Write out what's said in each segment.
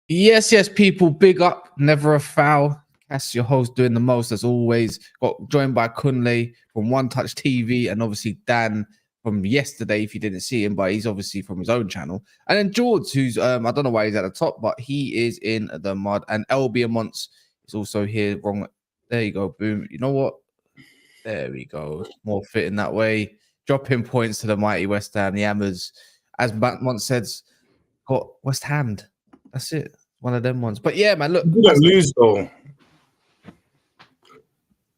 Yes, people, big up, never a foul. Cass, your host, doing the most as always. Got joined by Kunle from One Touch TV, and obviously Dan from yesterday, if you didn't see him, but he's obviously from his own channel. And then Jordz, who's I don't know why he's at the top, but he is in the mud. And LB Amonts is also here. Wrong. There you go. Boom. You know what? There we go. More fitting that way. Dropping points to the mighty West Ham, the Hammers. As Mont said, got West Ham. That's it. One of them ones. But yeah, man, look. We didn't lose, though.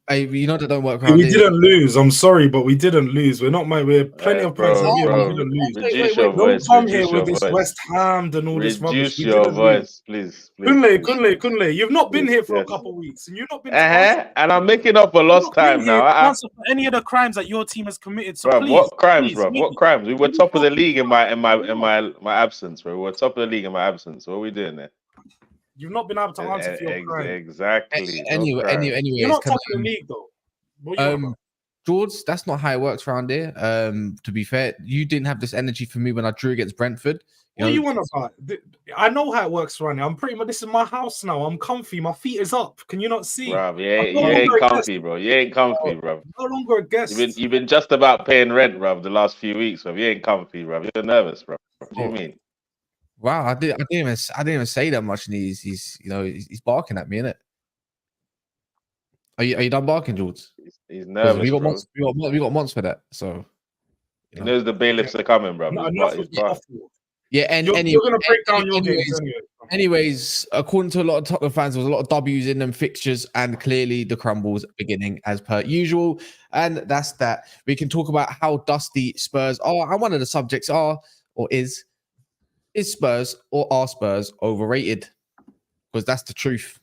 Hey, you know that don't work around We didn't lose. I'm sorry, but we didn't lose. We're not, mate. We're plenty of points. We didn't lose. Don't come here with this West Ham and all this rubbish. Reduce your voice, please. Kunle. You've not been here for a couple of weeks, and you've not been. And I'm making up for lost time now. Answer for any of the crimes that your team has committed. So please, what crimes, bro? What crimes? We were top of the league in my absence, bro. We were top of the league in my absence. What are we doing there? You've not been able to answer for your crime. Exactly. Anyway, you're not top of the league though. George, that's not how it works around here. To be fair, you didn't have this energy for me when I drew against Brentford. What do you want about? I know how it works around here. I'm pretty much. This is my house now. I'm comfy. My feet is up. Can you not see? Bro, you ain't comfy, bro. You ain't comfy, bro. No longer a guest. You've been just about paying rent, bro, the last few weeks, bro. You ain't comfy, bro. You're nervous, bro. What do you mean? Wow, I didn't even say that much, and he's barking at me, innit? Are you done barking, Jordz? He's nervous. We got months for that, so he knows the bailiffs are coming, bro. Yeah, and you're gonna break down your games. Anyways, according to a lot of Tottenham fans, there was a lot of W's in them fixtures, and clearly the crumbles are beginning as per usual. And that's that. We can talk about how dusty Spurs are, and one of the subjects is Spurs or are Spurs overrated? Because that's the truth.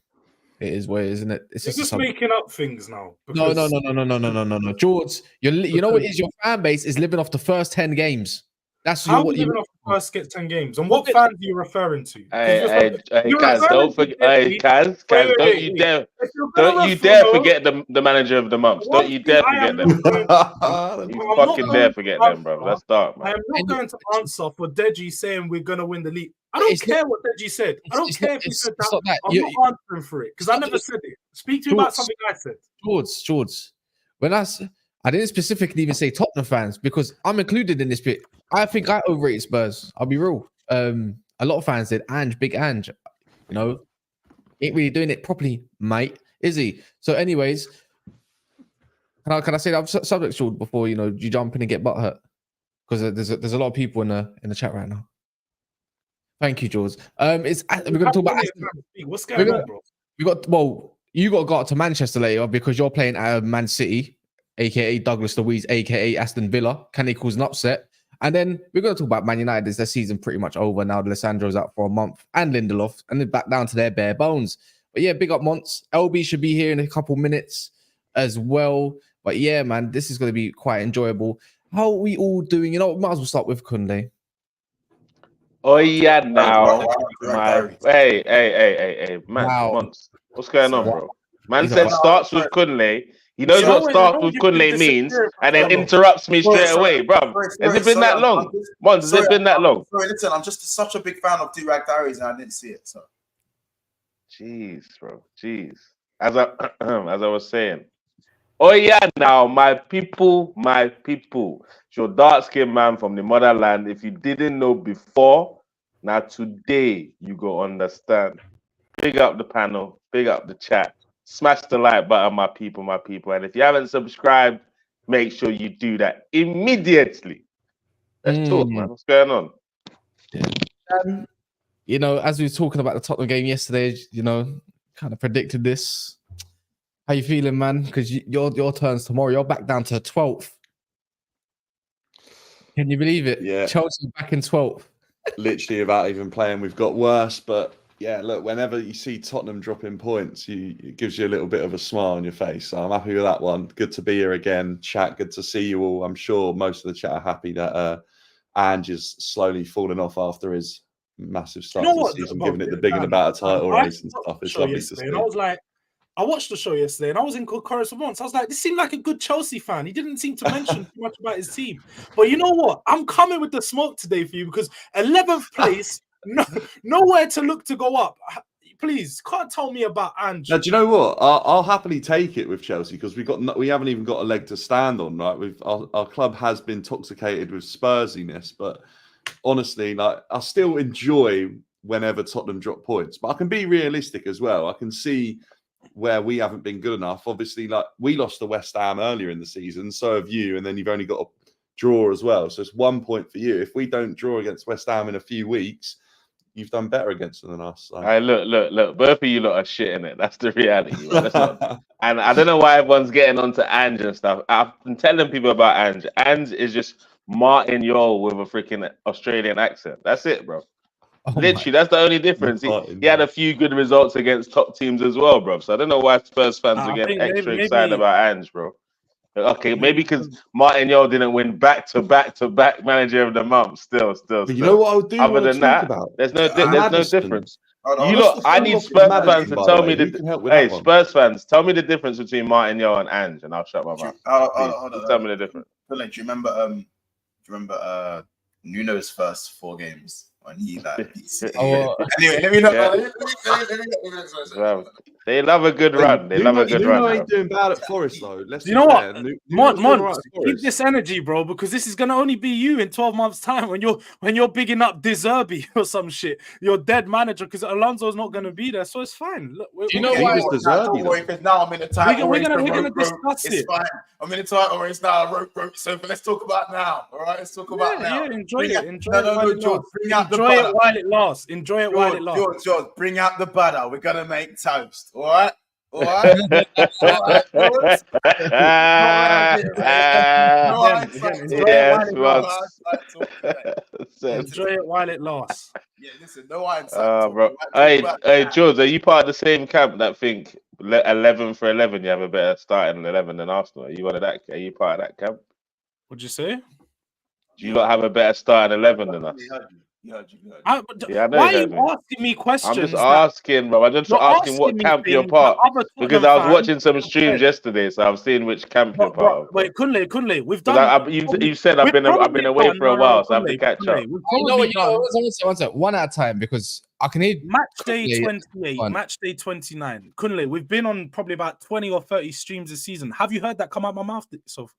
It is what it is, isn't it? It's just making up things now. No. Jordz, you know what is your fan base is living off the first 10 games. That's how what you living off the first 10 games. And what fans are you referring to? Hey, Kaz, don't forget. Hey, Kaz, don't you dare forget the manager of the month. Don't you dare forget them. You fucking dare forget them, bro. That's dark, man. I am not going to answer for Deji saying we're gonna win the league. I don't care what Deji said. I don't care if he said that. I'm not answering for it because I never said it. Speak to me about something I said. Jordz, when I didn't specifically even say Tottenham fans because I'm included in this bit. I think I overrated Spurs. I'll be real. A lot of fans said, Big Ange, ain't really doing it properly, mate, is he? So anyways, can I say that subject, Jordz, before, you jump in and get butthurt? Because there's a lot of people in the chat right now. Thank you, Jordz. We're going to talk about Aston. What's going on, bro? You got to go up to Manchester later because you're playing at Man City, aka Douglas Luiz, aka Aston Villa. Can he cause an upset? And then we're going to talk about Man United. Is their season pretty much over now? Lisandro's out for a month, and Lindelof, and then back down to their bare bones. But yeah, big up Monts. LB should be here in a couple minutes as well. But yeah, man, this is going to be quite enjoyable. How are we all doing? Might as well start with Kunle. Oh yeah, now. Hey, man, Monts. What's going on, bro? Man said starts with Kunle. He knows what starts with Kunle means, and then interrupts me straight away, bro. Has it been that long? Mons, has it been that long? Sorry, listen, I'm just such a big fan of Do-Rag Diaries, and I didn't see it. So, jeez, bro, jeez. As I was saying, oh yeah, now my people, it's your dark-skinned man from the motherland. If you didn't know before, now today you go understand. Big up the panel, big up the chat. Smash the like button, my people. And if you haven't subscribed, make sure you do that immediately. Let's talk, man. What's going on? As we were talking about the Tottenham game yesterday, kind of predicted this. How you feeling, man? Because your turn's tomorrow. You're back down to 12th. Can you believe it? Yeah. Chelsea back in 12th. Literally without even playing, we've got worse, but Yeah, look, whenever you see Tottenham dropping points, it gives you a little bit of a smile on your face. So I'm happy with that one. Good to be here again. Chat, good to see you all. I'm sure most of the chat are happy that Ange is slowly falling off after his massive start to the season, giving it the big and about a title race and stuff. It's lovely to see. And I was like, I watched the show yesterday and I was in good correspondence. I was like, this seemed like a good Chelsea fan. He didn't seem to mention too much about his team. But you know what? I'm coming with the smoke today for you because 11th place, nowhere to look to go up. Please, can't tell me about Ange. Now, do you know what? I'll happily take it with Chelsea because we haven't even got a leg to stand on, right? Our club has been intoxicated with Spursiness, but honestly, like I still enjoy whenever Tottenham drop points. But I can be realistic as well. I can see where we haven't been good enough. Obviously, like we lost to West Ham earlier in the season, so have you, and then you've only got a draw as well. So it's 1 point for you. If we don't draw against West Ham in a few weeks, you've done better against them than us. So. Hey, look. Both of you lot are shit in it. That's the reality. And I don't know why everyone's getting onto Ange and stuff. I've been telling people about Ange. Ange is just Martin Yole with a freaking Australian accent. That's it, bro. Oh literally, that's the only difference. He had a few good results against top teams as well, bro. So I don't know why Spurs fans are getting extra excited about Ange, bro. Okay, maybe because Martin Yole didn't win back-to-back manager of the month. Still. But you know what I'll do? Other than that, there's no difference. You look, I need Spurs fans to tell me Spurs fans, tell me the difference between Martin Yole and Ange, and I'll shut my mouth. Tell me the difference. Do you remember Nuno's first 4 games? When he anyway, let me know. They love a good run. They love a good run. Nuno ain't doing bad at Forest though. You know what? Mon, keep this energy, bro, because this is gonna only be you in 12 months' time when you're bigging up De Zerbi or some shit. Your dead manager because Alonso's not gonna be there, so it's fine. Look, you know why? Don't worry, because now I'm in the title. We're gonna discuss it. It's fine. I'm in the title race now. So let's talk about now. All right, let's talk about now. Yeah, enjoy it. Enjoy it while it lasts. Enjoy it while it lasts. George, bring out the butter. We're gonna make toast. All right. All right. Enjoy it while it lasts. Yeah, listen, no hindsight. Bro. Hey, Jordz, are you part of the same camp that think 11 for 11 you have a better starting 11 than Arsenal? Are you one of that? Are you part of that camp? What'd you say? Do you not have a better starting 11 than us? Why are you asking me questions? I'm just asking, bro. I'm just asking what camp you're part of. Because I was watching some streams yesterday, so I'm seeing which camp you're part of. Wait, Kunle, we've done. You said I've been away for a while, so I have to catch up. One at a time because I can need match day 28, match day 29. Kunle, we've been on probably about 20 or 30 streams this season. Have you heard that come out my mouth? So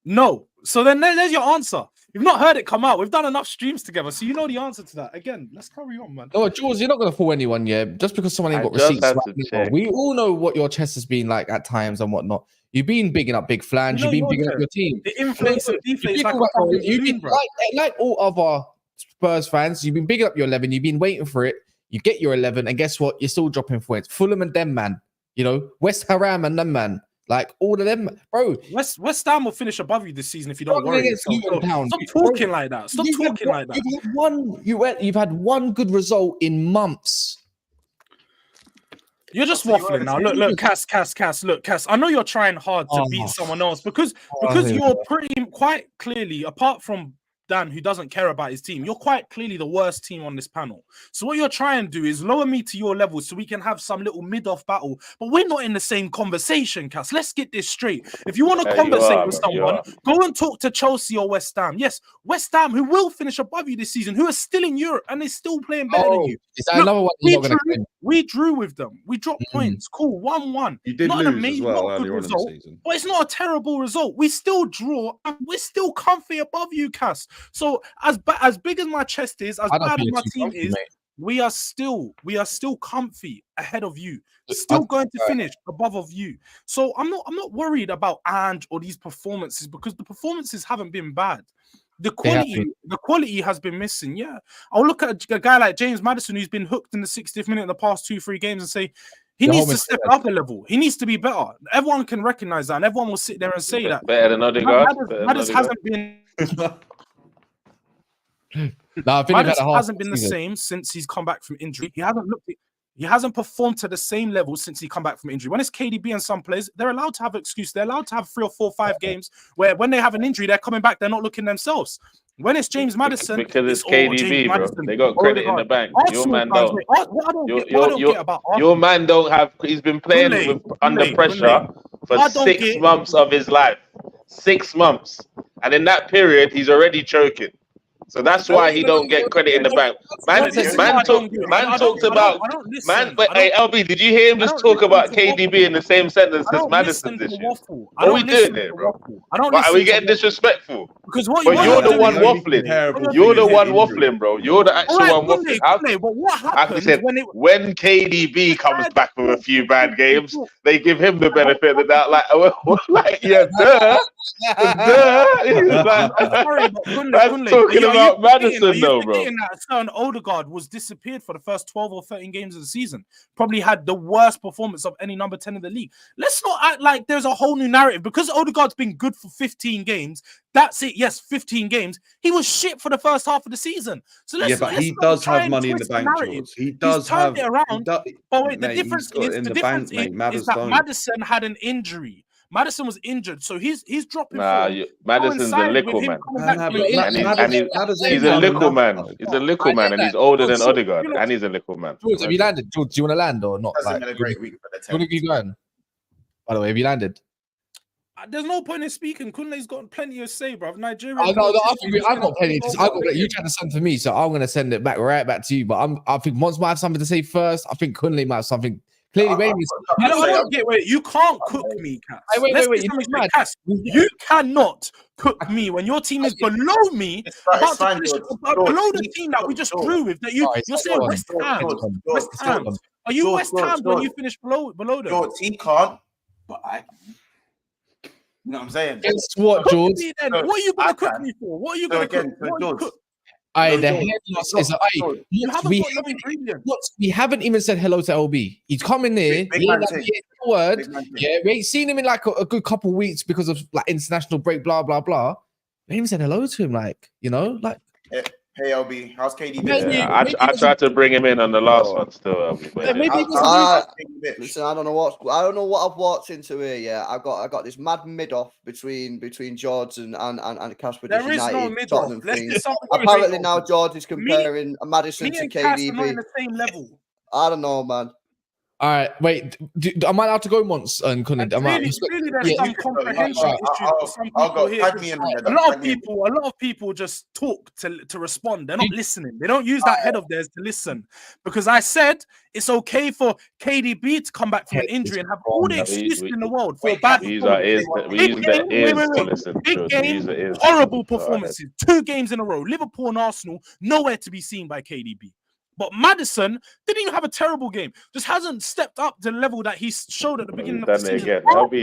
no. So then there's your answer. You've not heard it come out. We've done enough streams together, so you know the answer to that. Again, let's carry on, man. No, Jordz, you're not going to fool anyone, yeah? Just because someone ain't got receipts. We all know what your chest has been like at times and whatnot. You've been bigging up big flans. You've been bigging up your team. The inflates and deflates like all other Spurs fans. You've been bigging up your 11. You've been waiting for it. You get your 11, and guess what? You're still dropping points. Fulham and them, man. You know, West Ham and them, man. Like all of them, bro. West Ham will finish above you this season if you don't worry. Stop talking like that. Stop talking like that. You've had one good result in months. You're just waffling now. Look, Cass. Look, Cass. I know you're trying hard to beat someone else because you're quite clearly, apart from Dan, who doesn't care about his team, you're quite clearly the worst team on this panel. So what you're trying to do is lower me to your level so we can have some little mid-off battle. But we're not in the same conversation, Cass. Let's get this straight. If you want to conversate with someone, go and talk to Chelsea or West Ham. Yes, West Ham, who will finish above you this season, who are still in Europe and they're still playing better than you. Is that another one? We drew with them. We dropped points. Cool, 1-1. You did lose as well earlier on in the season. But it's not a terrible result. We still draw and we're still comfy above you, Cass. So as big as my chest is, as bad as my team is, we are still comfy ahead of you. Still going to finish above of you. So I'm not worried about Ange or these performances because the performances haven't been bad. The quality has been missing. Yeah, I'll look at a guy like James Maddison who's been hooked in the 60th minute in the past 2-3 games and say he needs to step up a level. He needs to be better. Everyone can recognize that, and everyone will sit there and say that. Better than Odegaard. Maddison hasn't been. No, I think Maddison hasn't been the same since he's come back from injury. He hasn't performed to the same level since he come back from injury. When it's KDB and some players, they're allowed to have an excuse. They're allowed to have 3 or 4 or 5 games where when they have an injury, they're coming back, they're not looking themselves. When it's James Maddison, because it's KDB, bro. Maddison, they got credit in the bank. Your man don't. Your man don't have. He's been playing under pressure for 6 months of his life. 6 months, and in that period, he's already choking. So that's why he don't get credit in the bank. Man talks about. Hey, LB, did you hear him just talk about KDB in the same sentence as Maddison this year? What are we doing here, bro? Are we getting disrespectful? Because you're the one waffling. You're the one waffling, bro. You're the actual one waffling. But what happens when KDB comes back with a few bad games, they give him the benefit of the doubt. Like yeah, duh. That's talking about Maddison, though, bro. That Aston Odegaard was disappeared for the first 12 or 13 games of the season. Probably had the worst performance of any number 10 in the league. Let's not act like there's a whole new narrative because Odegaard's been good for 15 games. That's it. Yes, 15 games. He was shit for the first half of the season. So but he does have money in the bank, Jordz. He does have it around. But wait, the difference is that Maddison had an injury. Maddison was injured, so he's dropping. Madison's a little man. He's a little man. He's a little man, and he's older than Odegaard, and he's a little man. Jordz, have you landed? Jordz, do you want to land or not? Hasn't been a great week for the you want to keep going? By the way, have you landed? There's no point in speaking. Kunle's got plenty to say, bro. Nigeria. I've got plenty to say. You trying to send for me, so I'm going to send it right back to you. But I think Mons might have something to say first. I think Kunle might have something. Clearly, you can't cook me, Cass. Cass, you cannot cook me when your team is below me, below the team that we just drew with. That you're saying West Ham. West Ham. Are you West Ham when you finish below them? Your team can't, but I. You know what I'm saying? Guess what, Jordz? What are you going to cook me for? What are you going to cook? The head loss is we haven't even said hello to LB. He's coming here. We ain't seen him in like a good couple of weeks because of like international break, blah blah blah. We ain't even said hello to him, like Hey LB, how's KDB? I tried to bring him in on the last one still. Listen, I don't know what I've walked into here. Yeah, I got this mad mid off between Jordz and Casper. There is no mid off. Apparently now Jordz is comparing Maddison to KDB. Not in the same level. I don't know, man. All right, wait. Am I allowed to go once? And Kunle, really, there's some comprehension issues for some people here. A lot of people just talk to respond. They're not listening. They don't use that head of theirs to listen. Because I said it's okay for KDB to come back from an injury and have all the excuses in the world for a bad performance. Big game, horrible performances. 2 games in a row. Liverpool and Arsenal, nowhere to be seen by KDB. But Maddison didn't even have a terrible game. Just hasn't stepped up to the level that he showed at the beginning of the season. He's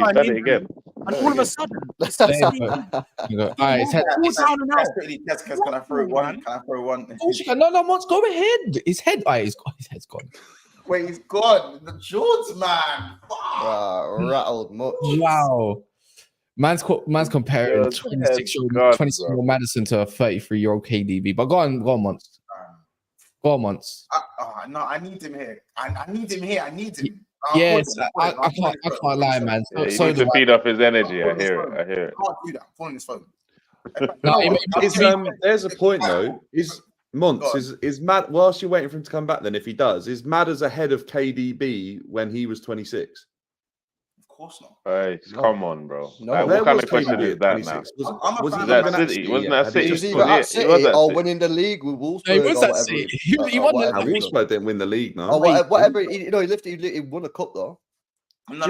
done it again. And all of a sudden, it's all right, it's head. Can I throw one? No, Mons, go ahead. His head's gone. Wait, he's gone. The Jordz, man. Rattled much. Wow. Man's comparing 26-year-old Maddison to a 33-year-old KDB. But go on, Mons. 4 months. No, I need him here. I need him. Yes, I can't lie, man. He needs to feed off his energy. I hear it. I can't do that. I'm calling his phone. There's a point though. Is Mons is Mad whilst you're waiting for him to come back? Then, if he does, is Madders ahead of KDB when he was 26? Of course not. Hey, come on, bro. What kind of question is that now? Was that City? Wasn't that City? He was either at City or winning the league with Wolfsburg. He was at City. He won the league. Wolfsburg didn't win the league, no. Whatever. He won a cup though. And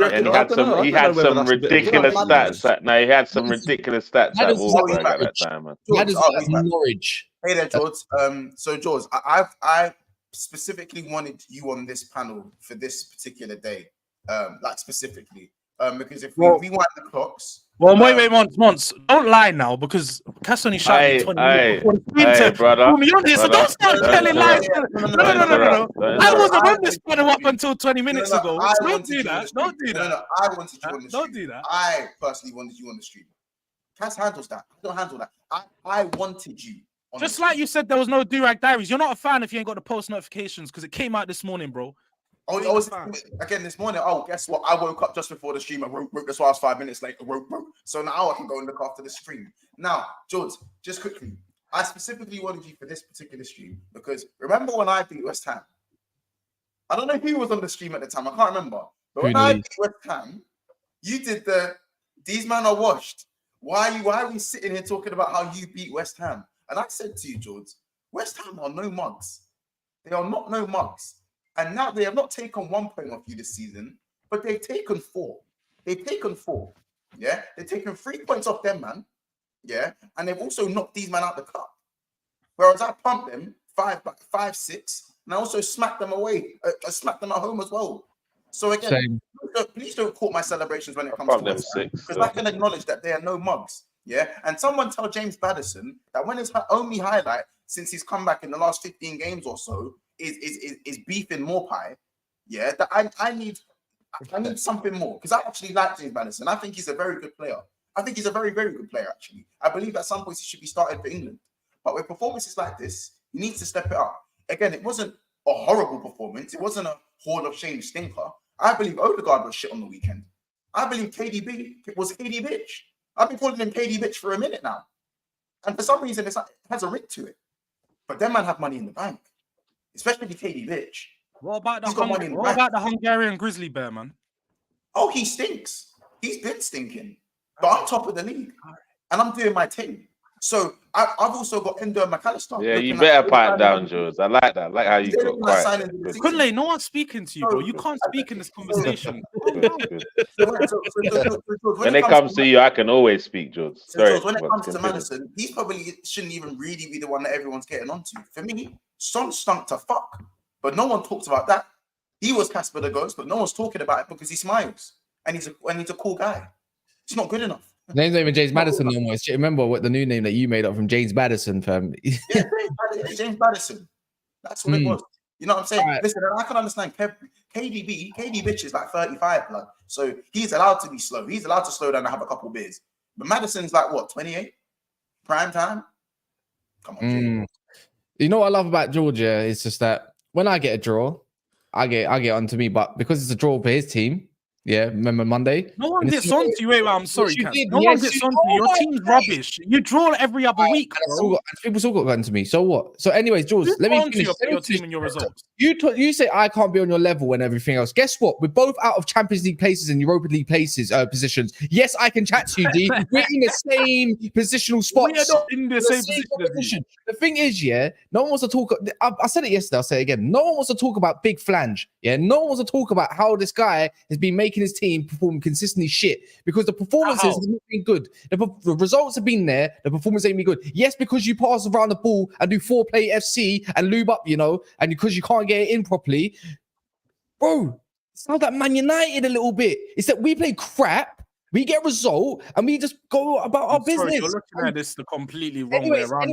he had some ridiculous stats. He had some ridiculous stats at Wolfsburg at that time, man. That is Norwich. Hey there, Jordz. So Jordz, I specifically wanted you on this panel for this particular day. Specifically, because if we wind the clocks. Well, wait, Mons, don't lie now because Cass only shouted 20 minutes. Hey, brother. So don't start telling lies. No. I wasn't on this panel up until 20 minutes ago. Don't do that. No, I wanted you on the stream. Don't do that. I personally wanted you on the stream. Cass handles that. I don't handle that. I wanted you Just like you said, there was no Do-Rag Diaries. You're not a fan if you ain't got the post notifications because it came out this morning, bro. Oh, I was again this morning. Oh, guess what? I woke up just before the stream. I wrote. That's why I was 5 minutes late. I wrote. So now I can go and look after the stream. Now, Jordz, just quickly, I specifically wanted you for this particular stream because remember when I beat West Ham? I don't know who was on the stream at the time. I can't remember. But when I beat West Ham, you did these men are washed. Why are we sitting here talking about how you beat West Ham? And I said to you, Jordz, West Ham are no mugs. They are not no mugs. And now they have not taken 1 point off you this season, but they've taken 4. They've taken 4. Yeah. They've taken 3 points off them, man. Yeah. And they've also knocked these men out the cup. Whereas I pumped them 5-6, and I also smacked them away. I smacked them at home as well. So again, please don't court my celebrations when it comes to West Ham, because I can acknowledge that they are no mugs. Yeah, and someone tell James Maddison that when his only highlight since he's come back in the last 15 games or so is beef in Morpie. Yeah, that I need something more because I actually like James Maddison. I think he's a very good player. I think he's a very, very good player, actually. I believe at some points he should be started for England. But with performances like this, he needs to step it up. Again, it wasn't a horrible performance. It wasn't a Hall of Shame stinker. I believe Odegaard was shit on the weekend. I believe KDB was KD bitch. I've been calling him KD bitch for a minute now. And for some reason, it has a ring to it. But them man have money in the bank. Especially KD bitch. What about the Hungarian Grizzly Bear, man? Oh, he stinks. He's been stinking. But I'm top of the league. And I'm doing my thing. So I've also got Endo and McAllister. Yeah, you better pipe down, Jordz. I like that. I like how you got quiet. Kunle, no one's speaking to you, bro. You can't speak in this conversation. When it comes to you, I can always speak, Jordz. So when it comes to Maddison, he probably shouldn't even really be the one that everyone's getting onto. For me, Son stunk to fuck. But no one talks about that. He was Casper the Ghost, but no one's talking about it because he smiles. And he's a cool guy. It's not good enough. Name's not even James Maddison no more. Remember what the new name that you made up from James Maddison, fam? Yeah, James Maddison. That's what it was. You know what I'm saying? Right. Listen, I can understand KD bitch is like 35, blood. So he's allowed to be slow. He's allowed to slow down and have a couple beers. But Maddison's like what, 28? Prime time? Come on. You know what I love about Georgia is just that when I get a draw, I get onto me, but because it's a draw for his team. Yeah, remember Monday? No one gets on to you. Wait, I'm sorry, Cass. No one gets on to you. Your team's rubbish. You draw every other week. People still got onto me. So what? So, anyways, Jordz, let me finish. Your team and your results. You say I can't be on your level and everything else. Guess what? We're both out of Champions League places and Europa League places positions. Yes, I can chat to you, D. We're in the same positional spots. We are not in the same position. The thing is, yeah, no one wants to talk. I said it yesterday. I'll say it again. No one wants to talk about big flange. Yeah, no one wants to talk about how this guy has been making his team perform consistently shit because the performances have not been good. The results have been there. The performance ain't been good. Yes, because you pass around the ball and do 4-play FC and lube up, you know, and because you can't get it in properly, bro. It sounds like Man United a little bit. It's that we play crap, we get a result, and we just go about our business. You're looking at this the completely wrong way around.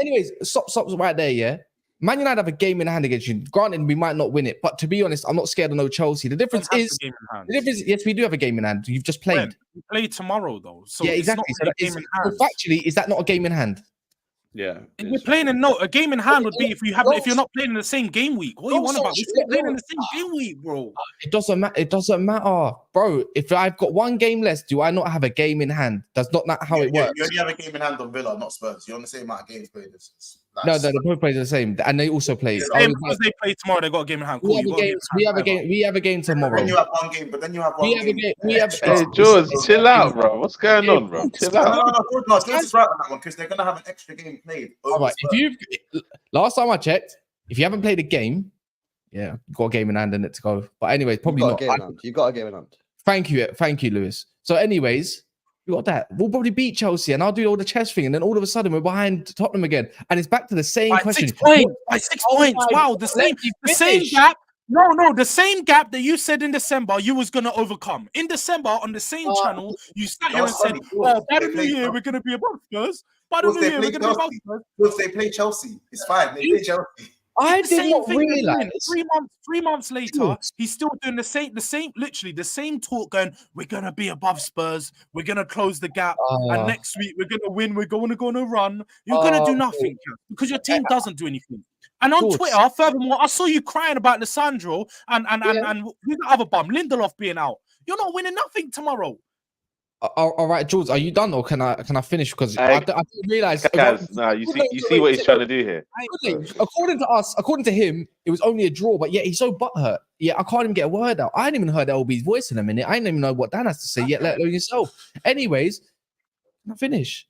Anyways, stop right there, yeah. Man United have a game in hand against you. Granted, we might not win it, but to be honest, I'm not scared of no Chelsea. The difference is, yes, we do have a game in hand. You've just played. We play tomorrow, though. So yeah, exactly. Factually, is that not a game in hand? Yeah, we're playing a game in hand would be if you're not playing in the same game week. What are you on about? We're playing in the same game week, bro. It doesn't matter. It doesn't matter, bro. If I've got one game less, do I not have a game in hand? That's not how it works. You only have a game in hand on Villa, not Spurs. You're on the same amount of games played. No, they both play the same, and they also play. Because they play tomorrow, they got a game in hand. We have a game tomorrow. Then you have one game, but then you have one game. Hey, Jordz, chill out, bro. What's going on, bro? Chill out. No, it's right on that one because they're gonna have an extra game played. All right. Last time I checked, if you haven't played a game, yeah, you've got a game in hand in it to go. But anyways, probably not. You've got a game in hand. Thank you, Lewis. So, anyways, you got that. We'll probably beat Chelsea, and I'll do all the chess thing, and then all of a sudden we're behind Tottenham again, and it's back to the same question. 6 points. By 6 points. Wow, the same gap. No, the same gap that you said in December you was gonna overcome. In December on the same channel, you sat here and said, "Oh, by the new year we're gonna be above Spurs." By the new year we're gonna be above Spurs. If they play Chelsea, it's fine. They play Chelsea. I The did same not thing they're doing. realize. 3 months later, Jordz. he's still doing literally the same talk. Going, we're gonna be above Spurs. We're gonna close the gap, and next week we're gonna win. We're going to go on a run. You're gonna do nothing because your team doesn't do anything. And on Jordz. Twitter, furthermore, I saw you crying about Lisandro and who's the other bum, Lindelof being out. You're not winning nothing tomorrow. All right, Jordz, are you done or can I finish? Because I didn't realize. No, you see what he's trying to do here. According to us, according to him, it was only a draw, but yeah, he's so butthurt. Yeah, I can't even get a word out. I hadn't even heard LB's voice in a minute. I didn't even know what Dan has to say yet, let alone yourself. Anyways, can I finish?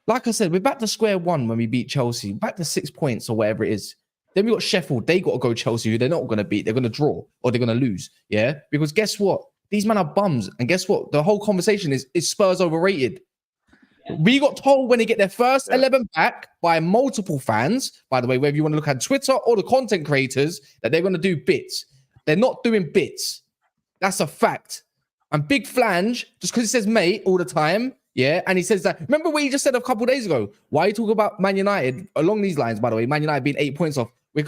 Like I said, we're back to square one when we beat Chelsea, back to 6 points or whatever it is. Then we got Sheffield. They got to go Chelsea, who they're not going to beat. They're going to draw or they're going to lose. Yeah, because guess what? These men are bums. And guess what? The whole conversation is Spurs overrated? We got told when they get their first 11 back by multiple fans, by the way, whether you want to look at Twitter or the content creators, that they're going to do bits. They're not doing bits. That's a fact. And Big Flange, just because he says mate all the time, yeah, and he says that. Remember what he just said a couple of days ago? Why are you talking about Man United along these lines, by the way? Man United being 8 points off. We're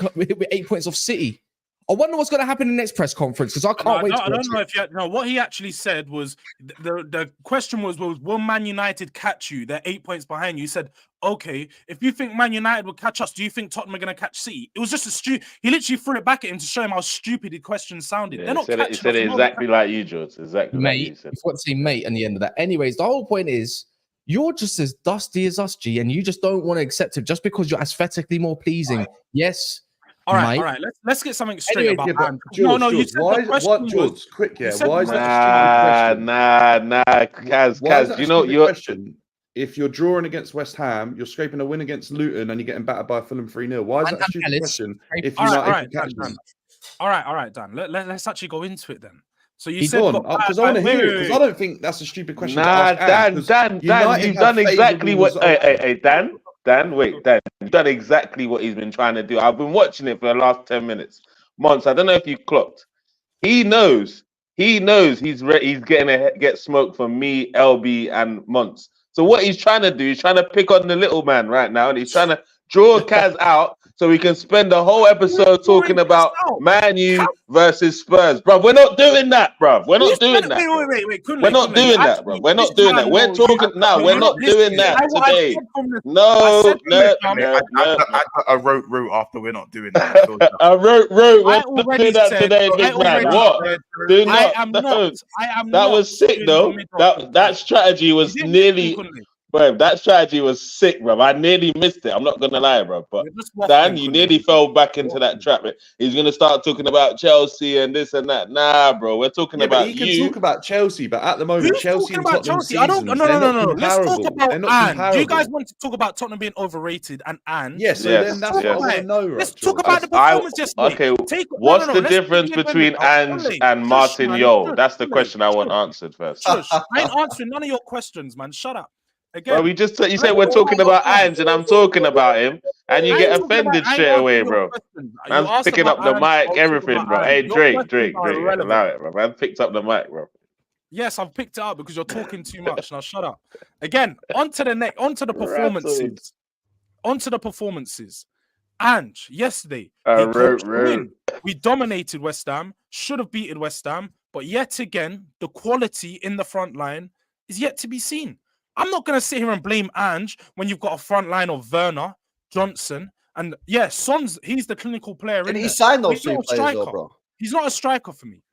8 points off City. I wonder what's going to happen in the next press conference because I can't wait. I don't know if what he actually said was the question was will Man United catch you? They're 8 points behind you. He said, okay, if you think Man United will catch us, do you think Tottenham are going to catch City? It was just he literally threw it back at him to show him how stupid the question sounded. They're not catching us. He said it exactly like you, Jordz. Exactly mate, like you said. You want to say mate in the end of that. Anyways, the whole point is you're just as dusty as us, G, and you just don't want to accept it just because you're aesthetically more pleasing. Right. Yes. All right. Let's get something straight about Jordz, you said why, the question what, Jordz, quick, yeah. Why is that Kaz, you know, your question. If you're drawing against West Ham, you're scraping a win against Luton, and you're getting battered by Fulham 3-0. Why is that a stupid question? If you're not catch them. All right, Dan. Let's actually go into it then. So you said because I want to hear it because I don't think that's a stupid question. Dan, you've done exactly what. Hey, Dan, wait, Dan, you've done exactly what he's been trying to do. I've been watching it for the last 10 minutes. Months, I don't know if you clocked. He knows he's get smoked from me, LB, and Monts. So what he's trying to do, he's trying to pick on the little man right now, and he's trying to draw Kaz out so we can spend the whole episode talking about Man U versus Spurs. Bruv, we're not doing that, bruv. We're not doing that. Wait. We're not doing that, bruv. We're not doing that. We're talking now. We're not doing that today. No. I wrote after we're not doing that. I wrote. We're not doing that today, big man. What? Do not. I am not. That was sick, though. That strategy was nearly. Bro, that strategy was sick, bro. I nearly missed it. I'm not gonna lie, bro. But Dan, you nearly fell back into that trap. He's gonna start talking about Chelsea and this and that. Nah, bro. We're talking about you. He can talk about Chelsea, but at the moment, Chelsea and Tottenham seasons, no. Let's talk about Ange. Do you guys want to talk about Tottenham being overrated and Ange? Yes. So then that's what I want to know. Let's talk about the performance yesterday. Okay. What's the difference between Ange and Martin Yo? That's the question I want answered first. I ain't answering none of your questions, man. Shut up. Again, well, you said we're talking about Ange and I'm talking about him, and you get offended straight away, bro. I'm picking up the mic, everything, bro. Hey, Drake, allow it, bro. Man picked up the mic, bro. Yes, I've picked it up because you're talking too much. Now shut up. Again, onto the performances. Ange, yesterday, we dominated West Ham, should have beaten West Ham, but yet again, the quality in the front line is yet to be seen. I'm not going to sit here and blame Ange when you've got a front line of Werner, Johnson, and Son's. He's the clinical player. Did he sign those three players, though, bro? He's not a striker for me.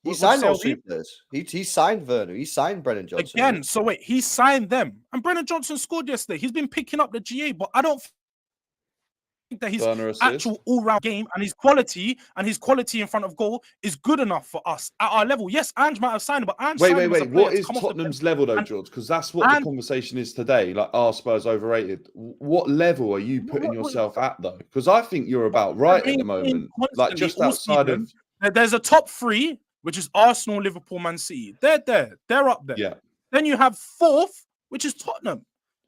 He signed those three players. He signed Werner. He signed Brennan Johnson. Again, so wait, he signed them, and Brennan Johnson scored yesterday. He's been picking up the GA, but I don't think that his actual all-round game and his quality in front of goal is good enough for us at our level. Yes, Ange might have signed, but Ange. Wait. What is Tottenham's level though, Jordz? Because that's what the conversation is today. Like, are Spurs overrated? What level are you putting yourself at though? Because I think you're about right at the moment. Like just outside of. There's a top three, which is Arsenal, Liverpool, Man City. They're there. They're up there. Yeah. Then you have fourth, which is Tottenham.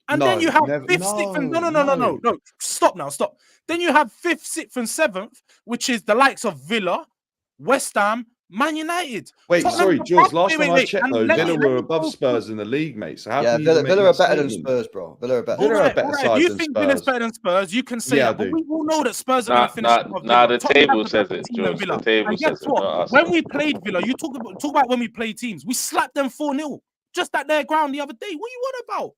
And then you have fifth, sixth, and no. Stop. Then you have fifth, sixth, and seventh, which is the likes of Villa, West Ham, Man United. Wait, Tottenham sorry, are George. above- Last time I wait, checked, and though, let Villa me were go above through- Spurs in the league, mate. So how Yeah, can you even make Villa that are better than statement? Spurs, bro. Villa are better. Villa are a better All right. side You than think Villa's Spurs. better than Spurs? You can say Yeah, I that, but do. we all know that Spurs are going to finish above Nah, Villa. the Tottenham table have the says better it, team than George. Villa. The table And guess says it, what? not us. When we played Villa, you talk about when we played teams. We slapped them 4-0 just at their ground the other day. What you want about?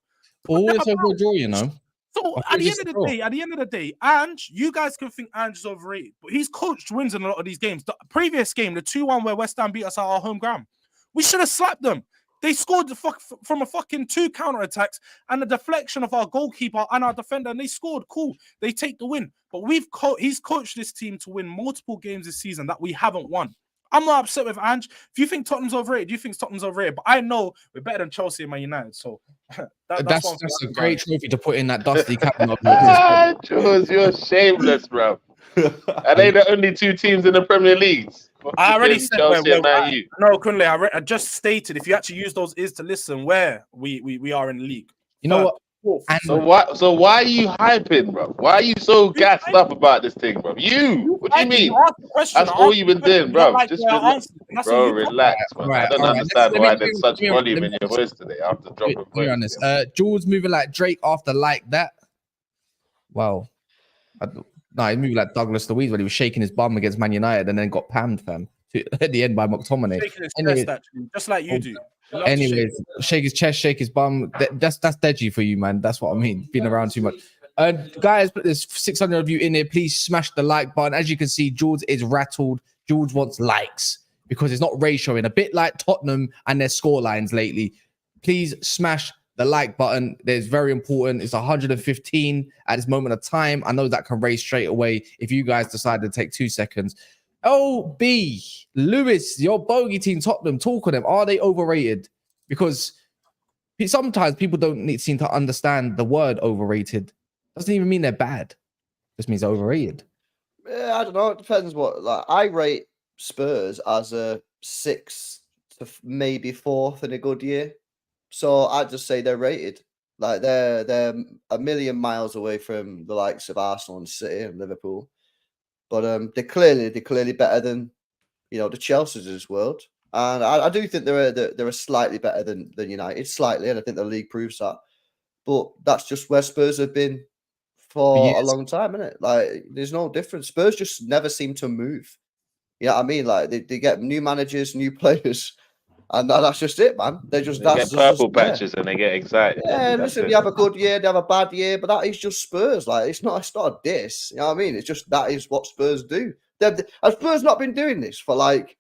Always over a draw, you know. So I at think the it's end of a the draw. day, Ange, you guys can think Ange is overrated, but he's coached wins in a lot of these games. The previous game, the 2-1 where West Ham beat us at our home ground, we should have slapped them. They scored from a fucking 2 counter-attacks and a deflection of our goalkeeper and our defender, and they scored. Cool. They take the win. But he's coached this team to win multiple games this season that we haven't won. I'm not upset with Ange. If you think Tottenham's overrated, you think Tottenham's overrated. But I know we're better than Chelsea and Man United. So That's a great trophy to put in that dusty cabinet. George, you're shameless, bro. Are they the only 2 teams in the Premier League? I already said Chelsea and Man U. no, Kunle, I just stated if you actually use those is to listen where we are in the league. You know what? And So why are you hyping, bro? Why are you so gassed up about this thing, bro? What do you mean? That's all you've been doing, bro. Just bro, relax, man. I don't understand why there's such volume in your voice today after dropping Be honest. Jordz moving like Drake after like that. Well, no, he's moving like Douglas Luiz when he was shaking his bum against Man United and then got pammed, fam, at the end by McTominay. Shaking his chest, actually, just like you do. Anyways, shake his chest, shake his bum. That's deadgy for you, man. That's what I mean. Been around too much. Guys, there's 600 of you in here. Please smash the like button. As you can see, Jordz is rattled. Jordz wants likes because it's not ratioing. A bit like Tottenham and their score lines lately. Please smash the like button. It's very important. It's 115 at this moment of time. I know that can raise straight away if you guys decide to take 2 seconds. OB, Lewis, your bogey team, Tottenham, talk on them. Are they overrated? Because sometimes people don't seem to understand the word overrated. Doesn't even mean they're bad. Just means overrated. Yeah, I don't know. It depends what. Like, I rate Spurs as a 6th to maybe 4th in a good year. So I'd just say they're rated. Like they're a million miles away from the likes of Arsenal and City and Liverpool. But they're clearly better than, you know, the Chelseas of this world. And I do think they're slightly better than United, slightly, and I think the league proves that. But that's just where Spurs have been for a long time, isn't it? Like, there's no difference. Spurs just never seem to move. You know what I mean? Like, they get new managers, new players, and that's just it, man. They get purple patches and they get excited. Yeah, listen, they have a good year, they have a bad year, but that is just Spurs. Like, it's not a diss. You know what I mean? It's just that is what Spurs do. Has Spurs not been doing this for like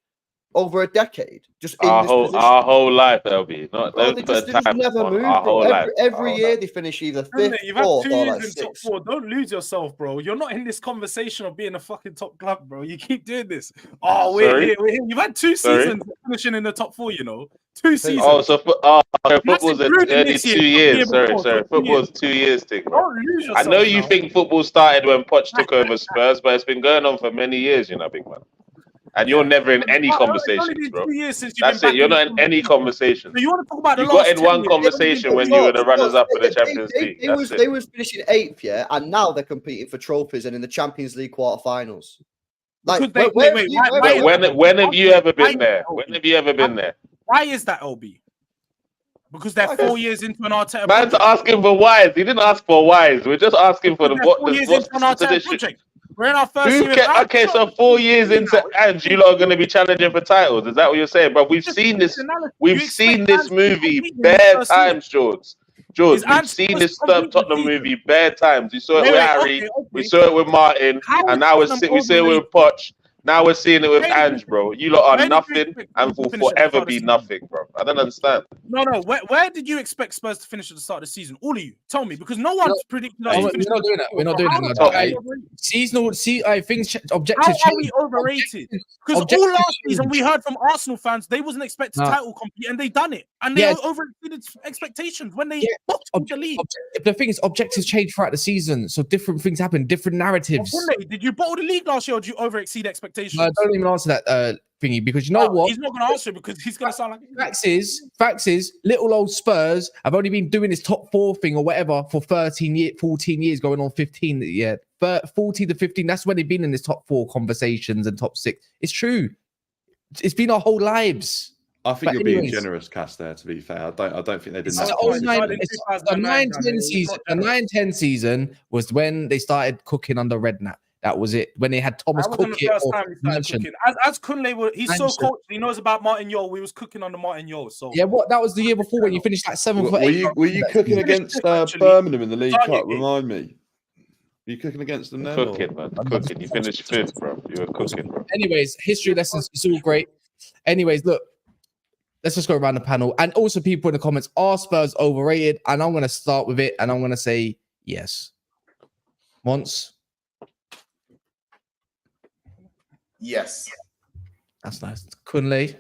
over a decade? Just our whole life, LB. They just never move, bro. Every year they finish either 5th, You've had 2 or years like in 6th. top 4. Don't lose yourself, bro. You're not in this conversation of being a fucking top club, bro. You keep doing this. Oh, we're here. You've had 2 seasons finishing in the top 4, you know. 2 seasons. Oh, so football's only 2 years. Sorry. Football's 2 years thing, bro. Don't lose yourself. I know you think football started when Poch took over Spurs, but it's been going on for many years, you know, big man. And you're never in any conversations, bro. That's it. You're not in any conversations. You want to talk about you got in one conversation when you were the runners-up for the Champions League. They was finishing 8th, yeah, and now they're competing for trophies and in the Champions League quarterfinals. Like, when have you ever been there? When have you ever been there? Why is that, LB? Because they're 4 years into an Arteta. Man's asking for whys. He didn't ask for whys. We're just asking for what's the project. We're in our first year. Okay, so 4 years into Ange, you lot are going to be challenging for titles. Is that what you're saying? But we've seen this. We've seen this movie bare times, Jordz. We've seen this Tottenham movie bare times. We saw it with Harry. We saw it with Martin, and now we see it with Poch. Now we're seeing it with Ange, bro. You lot are nothing and will forever be nothing, bro. I don't understand. No. Where did you expect Spurs to finish at the start of the season? All of you, tell me, because no one's predicting. We're not doing that. We're not doing that. Seasonal. I think objectives. How are we overrated? Because all last season we heard from Arsenal fans they wasn't expecting title compete, and they done it, and they overexceeded expectations when they booked the league. The thing is, objectives change throughout the season, so different things happen, different narratives. Did you bottle the league last year, or did you overexceed expectations? No, don't even answer that thingy, because you know what? He's not going to answer because he's going to sound like. Facts is, little old Spurs have only been doing this top 4 thing or whatever for 14 years, going on 15. Yeah, but 14 to 15. That's when they've been in this top 4 conversations and top 6. It's true. It's been our whole lives. I think But you're being anyways- generous, Cass. There, to be fair, I don't think they've been It's that. the Oh, it's consistent. 09 it's the 2009, 9-10 season. The 9-10 season was when they started cooking under Redknapp. That was it. When they had Thomas That wasn't Cook the it first or time we started Manchin. cooking. As Kunle, he's so Manchin. coached. He knows about Martin Yo. We was cooking under Martin Yo. So Yeah, what? That was the year before when you finished like 7th or Were 8th. you cooking against Birmingham in the League Cup? Remind me. Were you cooking against them then? Cooking, man. Cooking. You finished 5th, bro. You were cooking, bro. Anyways, history lessons. It's all great. Anyways, look. Let's just go around the panel. And also people in the comments, are Spurs overrated? And I'm going to start with it. And I'm going to say yes. Once. Yes. That's nice. Kunle.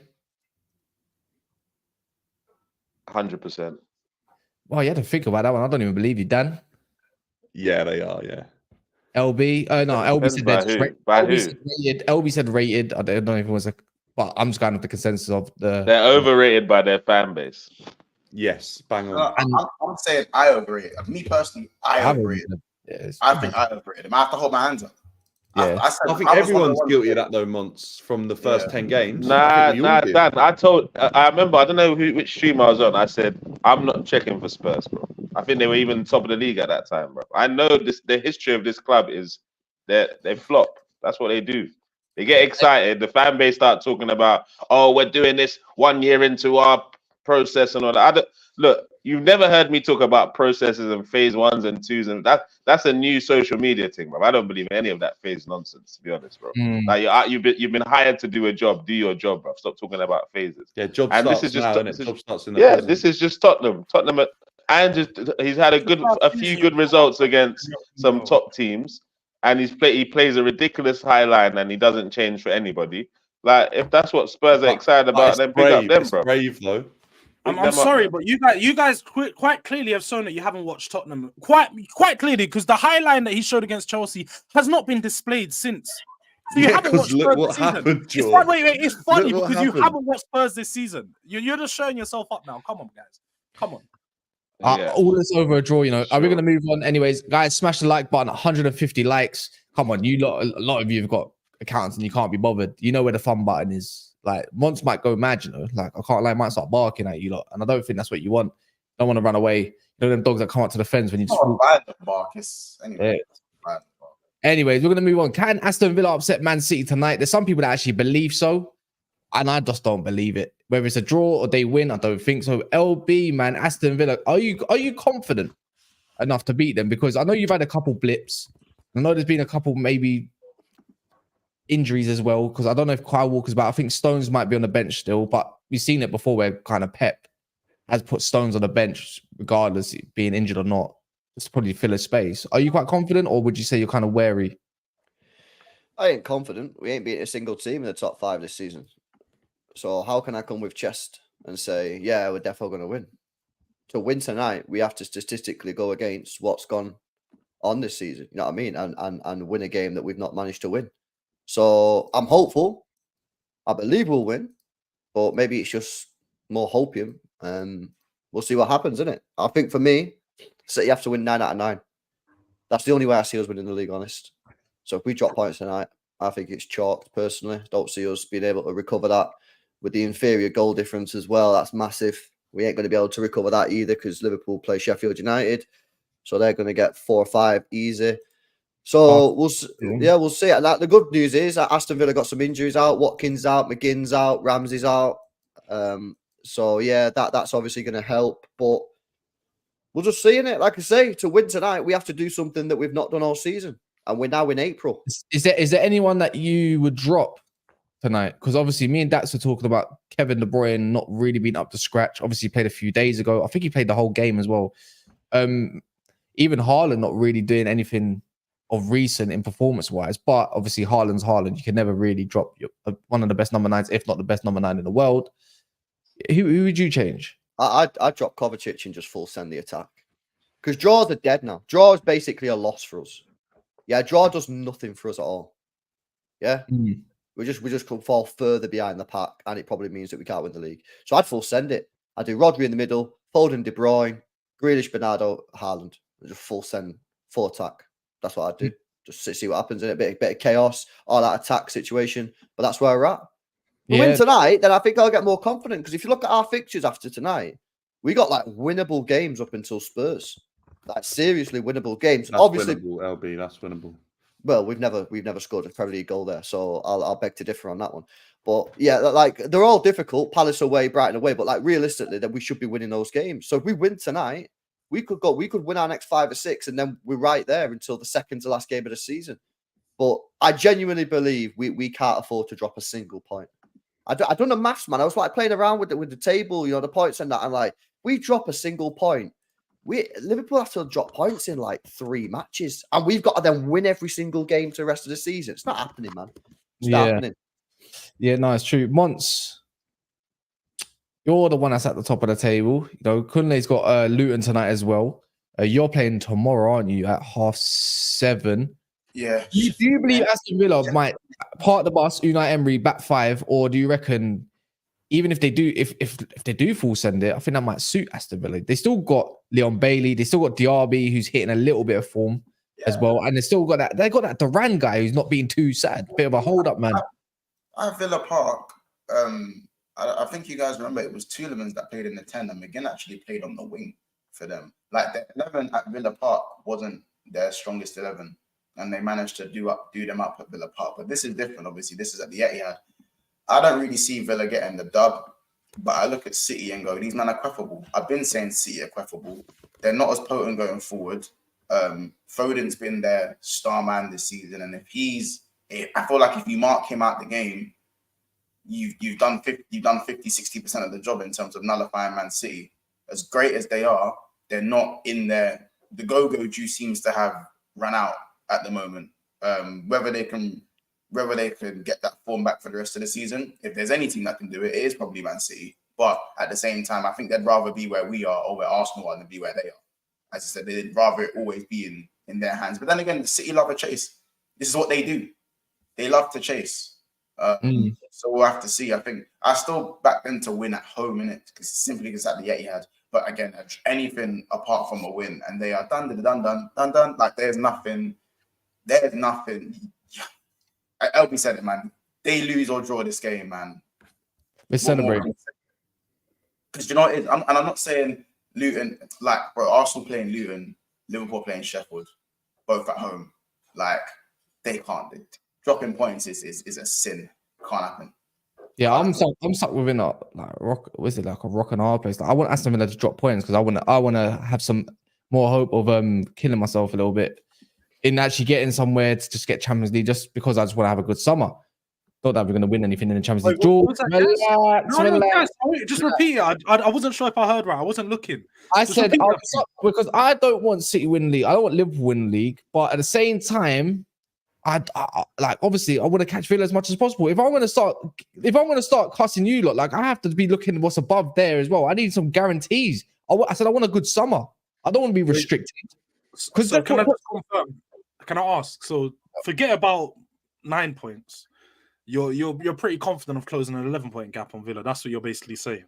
100%. Well, you had to think about that one. I don't even believe you, Dan. Yeah, they are. Yeah. LB. Oh, no. LB said By who? By who? said rated. LB said rated. I don't know if it was but I'm just going with the consensus of the. They're overrated by their fan base. Yes, bang on. I'm saying I overrate it. Me personally, I overrate it. Yes. I think I overrate it. I have to hold my hands up. Yeah. I think everyone's guilty of that though. Months from the first 10 games. Nah, Dan. I remember. I don't know which stream I was on. I said I'm not checking for Spurs, bro. I think they were even top of the league at that time, bro. I know this. The history of this club is they flop. That's what they do. They get excited. The fan base start talking about, oh, we're doing this 1 year into our process and all that. Look, you've never heard me talk about processes and phase 1s and 2s, and that's a new social media thing, bro. I don't believe any of that phase nonsense, to be honest, bro. Like you've been hired to do a job. Do your job, bro. Stop talking about phases. Yeah, job and starts this is just now, this is, job starts in the present. this is just Tottenham. And just he's had a few good results against some top teams. And he plays a ridiculous high line and he doesn't change for anybody. Like, if that's what Spurs are excited about, then pick up them, bro. Brave though. I'm sorry, but you guys quite clearly have shown that you haven't watched Tottenham quite clearly, because the high line that he showed against Chelsea has not been displayed since. So you haven't watched Spurs this season. It's funny because you haven't watched Spurs this season. You're just showing yourself up now. Come on, guys. Come on. All this over a draw, you know. Are we going to move on? Anyways, guys, smash the like button. 150 likes. Come on, a lot of you have got accounts and you can't be bothered. You know where the fun button is. Like, Monts might go mad, you know. Like, I can't lie, might start barking at you lot. And I don't think that's what you want. Don't want to run away. You know them dogs that come up to the fence when you just... Anyways, we're going to move on. Can Aston Villa upset Man City tonight? There's some people that actually believe so. And I just don't believe it. Whether it's a draw or they win, I don't think so. LB, man, Aston Villa, are you confident enough to beat them? Because I know you've had a couple blips. I know there's been a couple maybe injuries as well. Because I don't know if Kyle Walker's back. I think Stones might be on the bench still. But we've seen it before where kind of Pep has put Stones on the bench, regardless of being injured or not. Just probably fill a space. Are you quite confident, or would you say you're kind of wary? I ain't confident. We ain't beaten a single team in the top 5 this season. So how can I come with chest and say, yeah, we're definitely going to win? To win tonight, we have to statistically go against what's gone on this season. You know what I mean? And win a game that we've not managed to win. So I'm hopeful. I believe we'll win. But maybe it's just more hopium. And we'll see what happens, isn't it? I think for me, City have to win 9 out of 9. That's the only way I see us winning the league, honest. So if we drop points tonight, I think it's chalked, personally. Don't see us being able to recover that. With the inferior goal difference as well, that's massive. We ain't going to be able to recover that either because Liverpool play Sheffield United. So they're going to get 4 or 5 easy. So we'll see. And the good news is that Aston Villa got some injuries out. Watkins out, McGinn's out, Ramsey's out. So yeah, that's obviously going to help. But we'll just see in it. Like I say, to win tonight, we have to do something that we've not done all season. And we're now in April. Is there anyone that you would drop tonight? Because obviously me and Dax were talking about Kevin De Bruyne not really being up to scratch. Obviously he played a few days ago. I think he played the whole game as well. Even Haaland not really doing anything of recent in performance-wise. But obviously Haaland's Haaland. You can never really drop one of the best number 9s, if not the best number 9 in the world. Who would you change? I'd drop Kovacic and just full send the attack. Because draws are dead now. Draw is basically a loss for us. Yeah, draw does nothing for us at all. Yeah? We just could fall further behind the pack, and it probably means that we can't win the league. So I'd full send it. I'd do Rodri in the middle, Foden, De Bruyne, Grealish, Bernardo, Haaland. Just full send, full attack. That's what I'd do. Just see what happens in it. Bit of chaos, all that attack situation. But that's where we're at. We win tonight, then I think I'll get more confident. Because if you look at our fixtures after tonight, we got like winnable games up until Spurs. Like seriously winnable games. That's Obviously, winnable, LB. That's winnable. Well, we've never scored a Premier League goal there, so I'll beg to differ on that one. But yeah, like they're all difficult. Palace away, Brighton away, but like realistically, then we should be winning those games. So if we win tonight, we could win our next 5 or 6, and then we're right there until the second to last game of the season. But I genuinely believe we can't afford to drop a single point. I done the maths, man. I was like playing around with the table, the points and that. I'm like, we drop a single point. Liverpool have to drop points in like 3 matches, and we've got to then win every single game for the rest of the season. It's not happening, man. It's not happening. Yeah, no, it's true. Monts, you're the one that's at the top of the table. Kunle's got Luton tonight as well. You're playing tomorrow, aren't you? At 7:30. Yeah. Do you believe Aston Villa might part the bus, Unai Emery back 5, or do you reckon even if they do, if they do full send it, I think that might suit Aston Villa. They still got Leon Bailey, they still got Diaby, who's hitting a little bit of form as well, and they still got that. They got that Duran guy who's not being too sad, bit of a hold up man. At Villa Park, I think you guys remember it was Tielemans that played in the 10, and McGinn actually played on the wing for them. Like the 11 at Villa Park wasn't their strongest 11, and they managed to do them up at Villa Park. But this is different. Obviously, this is at the Etihad. I don't really see Villa getting the dub, but I look at City and go, these men are queffable. I've been saying City are queffable. They're not as potent going forward. Foden's been their star man this season, and I feel like if you mark him out the game, you've done 50-60% of the job in terms of nullifying Man City. As great as they are, they're not in there. The go-go juice seems to have run out at the moment. Whether they can get that form back for the rest of the season, if there's any team that can do it, it is probably Man City. But at the same time, I think they'd rather be where we are or where Arsenal are than be where they are. As I said, they'd rather it always be in their hands. But then again, the City love a chase. This is what they do. They love to chase. So we'll have to see. I think I still back them to win at home, innit? Simply because at the Etihad. But again, anything apart from a win, and they are done. Like there's nothing. LB said it, man. They lose or draw this game, man. We're celebrating. Because you know what it is? I'm not saying Luton, like, bro, Arsenal playing Luton, Liverpool playing Sheffield, both at home. Like, they can't. Dropping points is a sin. Can't happen. Yeah, I'm stuck within a rock. Was it like a rock and a hard place? Like, I want Aston Villa to drop points because I want to have some more hope of killing myself a little bit in actually getting somewhere to just get Champions League, just because I just want to have a good summer. Not that we're going to win anything in the Champions League. George, relax. Just repeat it. I wasn't sure if I heard right. I wasn't looking. I said because I don't want City win the league. I don't want Liverpool win the league. But at the same time, I obviously I want to catch Villa as much as possible. If I want to start cussing you lot, like I have to be looking what's above there as well. I need some guarantees. I said I want a good summer. I don't want to be restricted. Because can I just confirm? Can I ask? So forget about 9 points. You're pretty confident of closing an 11-point gap on Villa. That's what you're basically saying.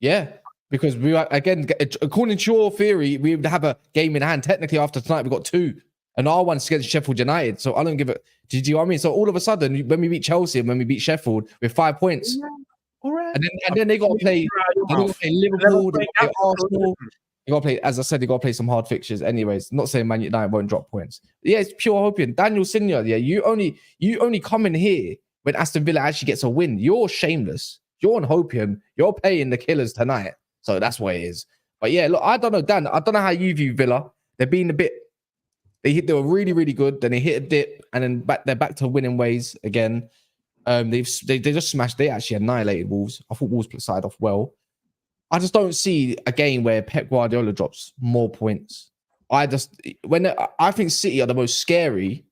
Yeah, because we are, again, according to your theory, we would have a game in hand. Technically, after tonight, we've got 2, and our one's against Sheffield United. So I don't give it. Do you know what I mean? So all of a sudden, when we beat Chelsea and when we beat Sheffield, we're 5 points. Yeah. All right. And then they got to play. They got to play Liverpool. They got to play Arsenal. You got to play, as I said, you got to play some hard fixtures. Anyways, not saying Man United won't drop points. Yeah, it's pure hoping. Daniel Senior, yeah, you only come in here when Aston Villa actually gets a win. You're shameless. You're on hopium. You're paying the killers tonight. So that's what it is. But yeah, look, I don't know, Dan. I don't know how you view Villa. They're being a bit. They were really, really good. Then they hit a dip, and then they're back to winning ways again. They just smashed. They actually annihilated Wolves. I thought Wolves started off well. I just don't see a game where Pep Guardiola drops more points. I think City are the most scary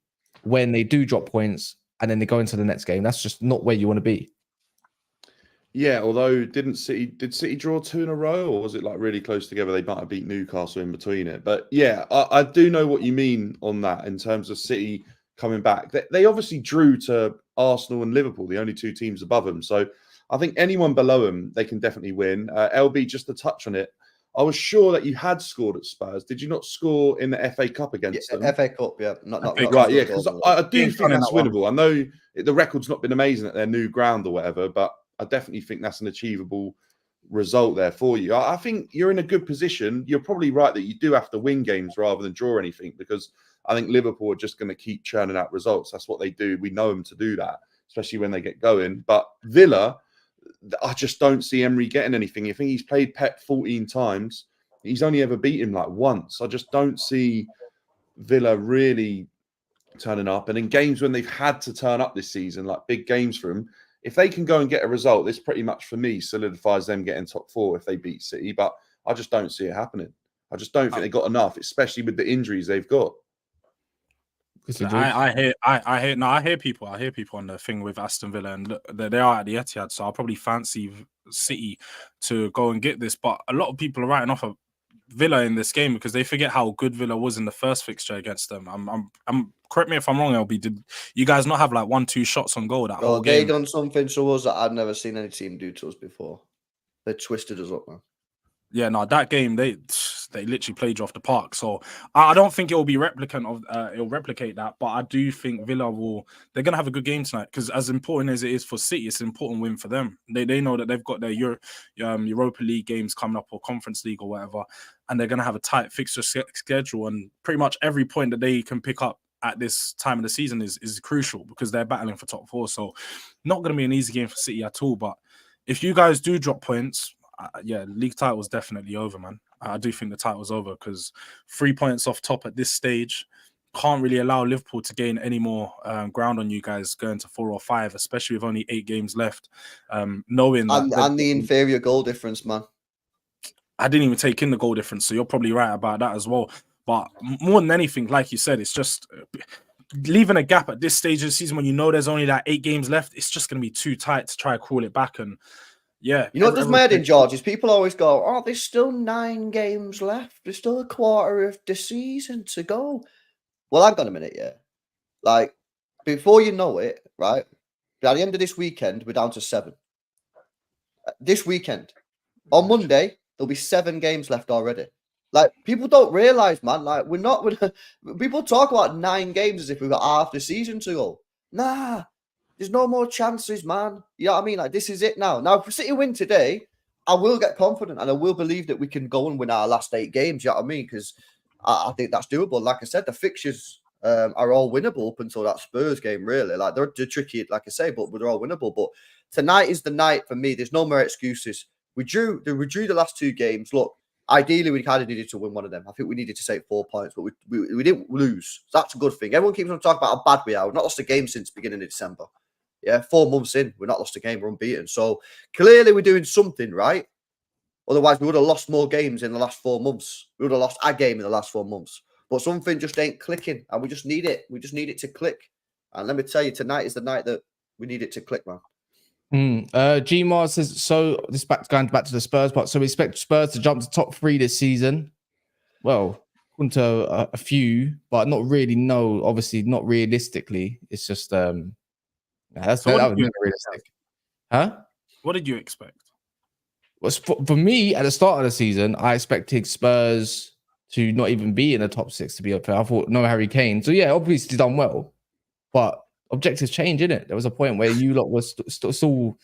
when they do drop points and then they go into the next game. That's just not where you want to be. Yeah, although did City draw 2 in a row, or was it like really close together? They might have beat Newcastle in between it. But yeah, I do know what you mean on that in terms of City coming back. They obviously drew to Arsenal and Liverpool, the only 2 teams above them. So I think anyone below them, they can definitely win. LB, just to touch on it, I was sure that you had scored at Spurs. Did you not score in the FA Cup against them? FA Cup, yeah. Not right, yeah, because I do think that's that winnable. I know the record's not been amazing at their new ground or whatever, but I definitely think that's an achievable result there for you. I think you're in a good position. You're probably right that you do have to win games rather than draw anything, because I think Liverpool are just going to keep churning out results. That's what they do. We know them to do that, especially when they get going. But Villa, I just don't see Emery getting anything. I think he's played Pep 14 times. He's only ever beat him like once. I just don't see Villa really turning up. And in games when they've had to turn up this season, like big games for them, if they can go and get a result, this pretty much for me solidifies them getting top 4 if they beat City. But I just don't see it happening. I just don't think they got enough, especially with the injuries they've got. I hear people on the thing with Aston Villa, and look, they are at the Etihad, so I'll probably fancy City to go and get this. But a lot of people are writing off of Villa in this game because they forget how good Villa was in the first fixture against them. I'm correct me if I'm wrong, LB. Did you guys not have like 1-2 shots on goal that whole game? They done something to us that I'd never seen any team do to us before. They twisted us up, man. Yeah, no, that game they literally played you off the park. So I don't think it will be it'll replicate that, but I do think Villa they're gonna have a good game tonight, because as important as it is for City, it's an important win for them. They know that they've got their Europa League games coming up, or Conference League or whatever, and they're gonna have a tight fixture schedule, and pretty much every point that they can pick up at this time of the season is crucial, because they're battling for top 4. So not gonna be an easy game for City at all. But if you guys do drop points, league title's definitely over, man. I do think the title's over, because 3 points off top at this stage can't really allow Liverpool to gain any more ground on you guys going to 4 or 5, especially with only 8 games left. Knowing that and the inferior goal difference, man. I didn't even take in the goal difference, so you're probably right about that as well. But more than anything, like you said, it's just leaving a gap at this stage of the season when you know there's only like 8 games left. It's just going to be too tight to try to crawl it back. And yeah, you know what does mad in, George, is people always go, "Oh, there's still 9 games left. There's still a quarter of the season to go." Well, hang on a minute, yeah. Like, before you know it, right? By the end of this weekend, we're down to 7. This weekend, on Monday, there'll be 7 games left already. Like, people don't realize, man. Like, people talk about 9 games as if we've got half the season to go. Nah. There's no more chances, man. You know what I mean? Like, this is it now. Now, if City win today, I will get confident and I will believe that we can go and win our last 8 games. You know what I mean? Because I think that's doable. Like I said, the fixtures are all winnable up until that Spurs game, really. Like, they're tricky, like I say, but they're all winnable. But tonight is the night for me. There's no more excuses. We drew the last 2 games. Look, ideally, we kind of needed to win one of them. I think we needed to take 4 points, but we didn't lose. So that's a good thing. Everyone keeps on talking about how bad we are. We've not lost a game since the beginning of December. Yeah, 4 months in, we're not lost a game, we're unbeaten. So clearly we're doing something right. Otherwise, we would have lost more games in the last 4 months. We would have lost a game in the last 4 months. But something just ain't clicking, and we just need it. We just need it to click. And let me tell you, tonight is the night that we need it to click, man. Gmar says, so this going back to the Spurs part. So we expect Spurs to jump to top 3 this season. Well, according to a few, but not really. No, obviously not realistically. It's just that was never realistic. Huh? What did you expect? Well, for me, at the start of the season, I expected Spurs to not even be in the top 6, to be fair. I thought, no Harry Kane. So, yeah, obviously done well. But objectives change, innit? There was a point where you lot was still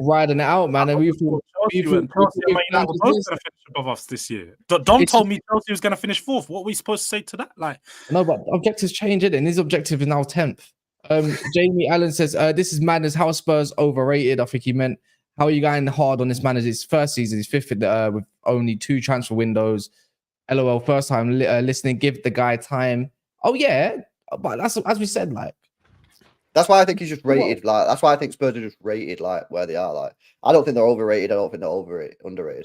riding it out, man. And we thought Chelsea were both going to finish above us this year. Dom told me Chelsea was going to finish 4th. What are we supposed to say to that? Like, no, but objectives change, innit? And his objective is now 10th. Jamie Allen says, this is madness. How are Spurs overrated? I think he meant, how are you going hard on this man? As his first season, he's 5th with only 2 transfer windows. LOL, first time listening. Give the guy time. Oh, yeah. But that's, as we said, like, that's why I think he's just rated. Like, that's why I think Spurs are just rated like where they are. Like, I don't think they're overrated. I don't think they're underrated.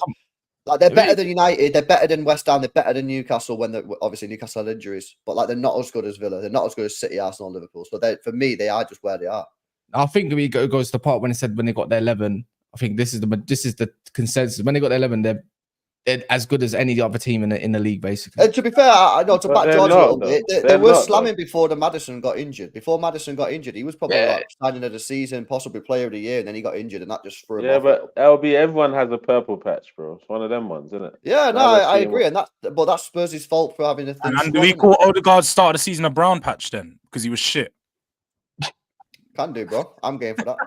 Like, they're better than United. They're better than West Ham. They're better than Newcastle when obviously Newcastle had injuries. But like, they're not as good as Villa. They're not as good as City, Arsenal, Liverpool. So for me, they are just where they are. I think it goes to the part when they said when they got their 11. I think this is the consensus. When they got their 11, as good as any other team in the league, basically. And to be fair, I know to But back they're Jordz a not, little bit, though. they They're were not, slamming though. before Maddison got injured. Before Maddison got injured, he was probably Yeah. like signing of the season, possibly player of the year, and then he got injured, and that just threw him Yeah, off. but LB, everyone has a purple patch, bro. It's one of them ones, isn't it? Yeah, no, Now we're I seeing agree, and but that's Spurs' fault for having a thin And do squad, we innit? call Odegaard start of the season a brown patch then? Because he was shit. Can do, bro. I'm game for that.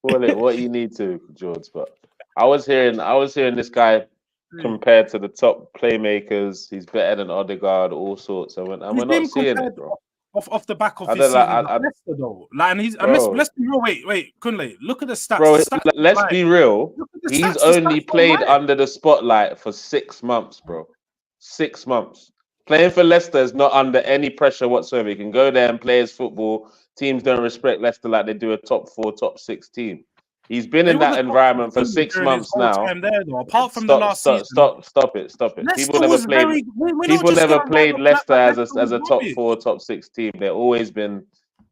Call it what you need to, Jordz. But I was hearing this guy compared to the top playmakers. He's better than Odegaard, all sorts. And we're not seeing it, bro. Off the back of I his don't season, like- Leicester though. Like, and he's and Bro. let's be real. Wait, Kunle, look at the stats. Bro, The stats let's don't be lie. real. Look at the He's stats, the only stats don't played lie. under the spotlight for 6 months, bro. 6 months. Playing for Leicester is not under any pressure whatsoever. He can go there and play his football. Teams don't respect Leicester like they do a top 4, top 6 team. He's been in He was that a top environment for team 6 during his months whole now. time there, though. Apart from the last season, Stop it. Leicester People never was played. very. We don't People just never go around played and Leicester act like as Leicester a was top rubbish. 4, top 6 team. They've always been.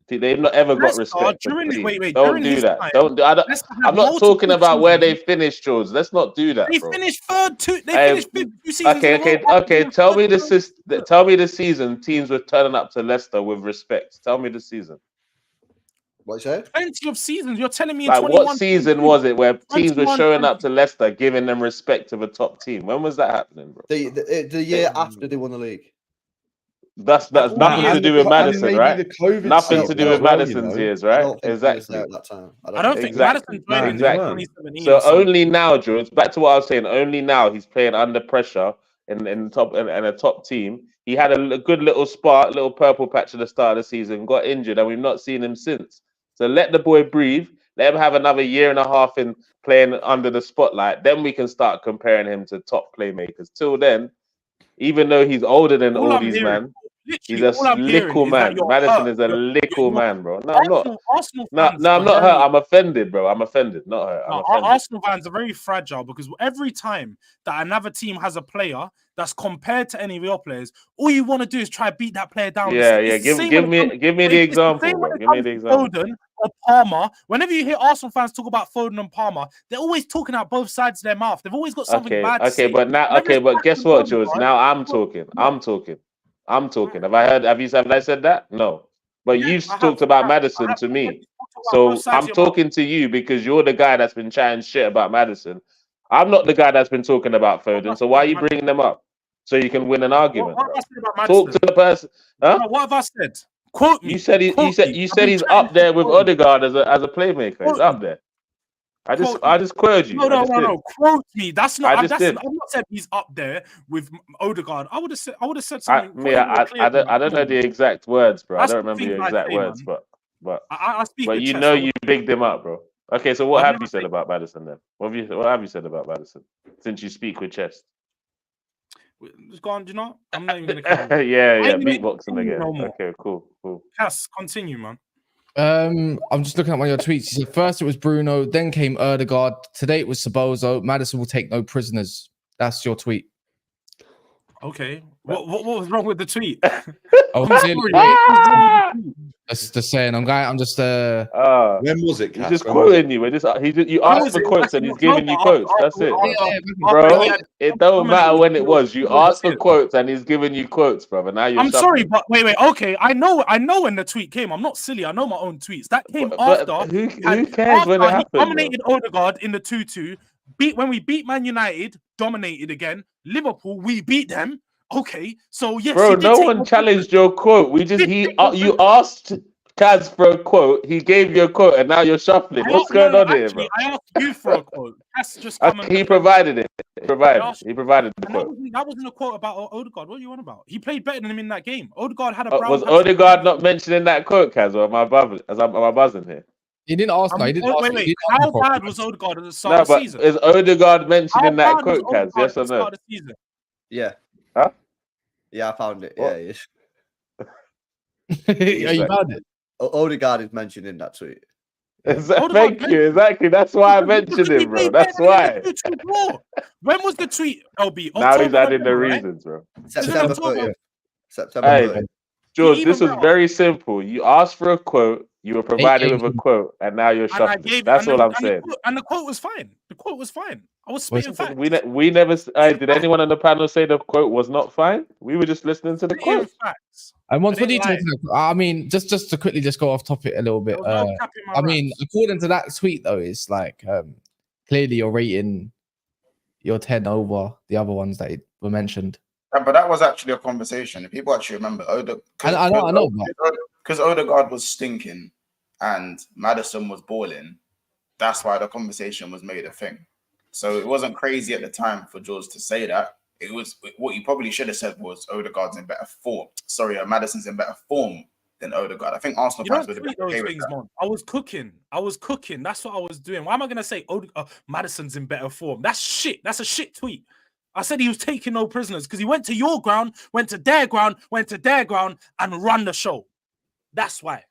They've not ever got Leicester, respect. For during- the team. wait, Don't during do his that. time, Don't. Leicester had I'm not multiple talking about where they seasons. finished, George. Let's not do that, They bro. finished third. They Hey, finished 2 seasons. in a row. Okay. Tell me the season teams were turning up to Leicester with respect. Tell me the season. What you say? Plenty of seasons. You're telling me in Like 21, what season 22, was it where teams were 21, showing up to Leicester, giving them respect of a top team? When was that happening, bro? The year after they won the league. That's all nothing the to do with Madison, maybe right? the COVID Nothing to season do as with well, Madison's years, I right? don't think he was there Exactly. at that time. I don't think Exactly. Madison joined in Exactly. 2017. So or something. only now, George. Back to what I was saying. Only now he's playing under pressure in top and a top team. He had a good little spark, little purple patch at the start of the season. Got injured, and we've not seen him since. So let the boy breathe. Let him have another year and a half in playing under the spotlight. Then we can start comparing him to top playmakers. Till then, even though he's older than all I'm these hearing- man, he's literally, a all I'm hearing little is that man. you're Madison hurt. is a little you're- man, bro. No, I'm not. Arsenal No, fans I'm are not very- hurt. I'm offended, bro. I'm offended. Not hurt. I'm No, offended. Arsenal fans are very fragile because every time that another team has a player that's compared to any of your players, all you want to do is try to beat that player down. Yeah. It's the Give same give when me it comes- give me the it's the example, same when bro. it Give me comes the to example. Foden or Palmer. Whenever you hear Arsenal fans talk about Foden and Palmer, they're always talking out both sides of their mouth. They've always got something bad to say. But guess what, George? Now I'm talking. Have I said that? No. But Yeah, you've I have. talked about I Madison have. to me. Talked about So both sides I'm of your mouth. talking to you because you're the guy that's been chatting shit about Madison. I'm not the guy that's been talking about Foden. So why are you bringing them up? So you can win an argument. What have I said about Talk Madison? to the person. Huh? No, what have I said? Quote me. You said Quote me. you said I've he's been up chatting there with Foden. Odegaard as a playmaker. He's Quote up me. there. Quote I just quoted you. No. Quote me. That's not. I just did. I've not said he's up there with Odegaard. I would have said something. I don't know the the. exact words, bro. I That's don't the remember the thing I exact say, words, man. but I speak. But with you chest. know you bigged him up, bro. Okay, so what I've have never you said about Madison then? What have you said about Madison since you speak with chest? Just go on. Do you know? I'm not even gonna. yeah, beatboxing again. No more. Okay, cool. Cass, continue, man. I'm just looking at one of your tweets. He said first it was Bruno, then came Erdegaard. Today it was Sabozo. Madison will take no prisoners. That's your tweet. Okay. What was wrong with the tweet? Oh, I'm clearly, sorry. that's just saying. I'm just When was it, He's Cass? just When was it? quoting you. You asked for quotes and he's giving you quotes. That's it, bro. bro. It don't matter when it was. You asked for quotes and he's giving you quotes, brother. Now you're. I'm sorry, but wait. Okay, I know when the tweet came. I'm not silly. I know my own tweets. That came after. Who cares when it happened? He dominated Odegaard in the 2-2. When we beat Man United, dominated again. Liverpool, we beat them. Okay, so yes, bro. No one challenged your quote. You asked Kaz for a quote. He gave you a quote, and now you're shuffling. What's going on here, bro? I asked you for a quote. That's just come He provided it. He provided the quote. That wasn't a quote about Odegaard. What are you on about? He played better than him in that game. Odegaard had a brown. Was Odegaard not mentioned in that quote, Kaz? Or am I buzzing here? He didn't ask. No, he didn't ask. Wait. How bad was Odegaard at the start of the season? Is Odegaard mentioned in that quote, Kaz? Yes or no? Yeah. Huh? Yeah, I found it. What? Yeah. You found it. Odegaard is mentioned in that tweet. Thank you. Exactly. That's why I mentioned him, bro. That's why. When was the tweet, LB? Now he's adding the reasons, bro. September 30th. Hey, George, this was very simple. You asked for a quote. You were provided with a quote, and now you're shuffling. That's all I'm saying. And the quote was fine. The quote was fine. I was spitting facts. We never. Did anyone on the panel say the quote was not fine? We were just listening to the quote. Facts. And once, what are you talking about? I mean, just to quickly just go off topic a little bit. I mean, according to that tweet though, it's like clearly you're rating your 10 over the other ones that were mentioned. But that was actually a conversation. If people actually remember, I know, because Odegaard was stinking and Maddison was balling. That's why the conversation was made a thing. So it wasn't crazy at the time for Jordz to say that. It was what he probably should have said was Odegaard's in better form. Sorry, Maddison's in better form than Odegaard. I think Arsenal fans would have been okay with that. I was cooking. That's what I was doing. Why am I going to say Maddison's in better form? That's shit. That's a shit tweet. I said he was taking no prisoners because he went to your ground, went to their ground, and run the show. That's why.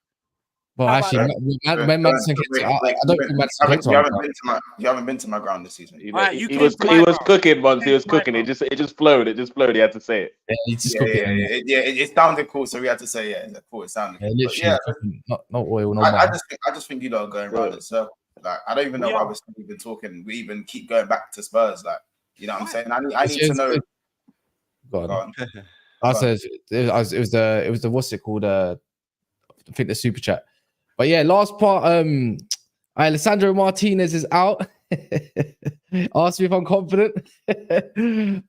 Well, actually, when Maddison gets, I don't think Maddison gets on. You haven't been to my ground this season. He was cooking once. He was cooking. It just flowed. He had to say it. Yeah, he's just cooking. It sounded cool, so we had to say cool. It sounded cool. Literally, not oil. I just think you lot are going around in circles. Like I don't even know why we're still even talking. We even keep going back to Spurs. Like you know what I'm saying? I need to know. Go on. I said it was the what's it called? I think the super chat. But yeah, last part. Lisandro Martinez is out. Ask me if I'm confident.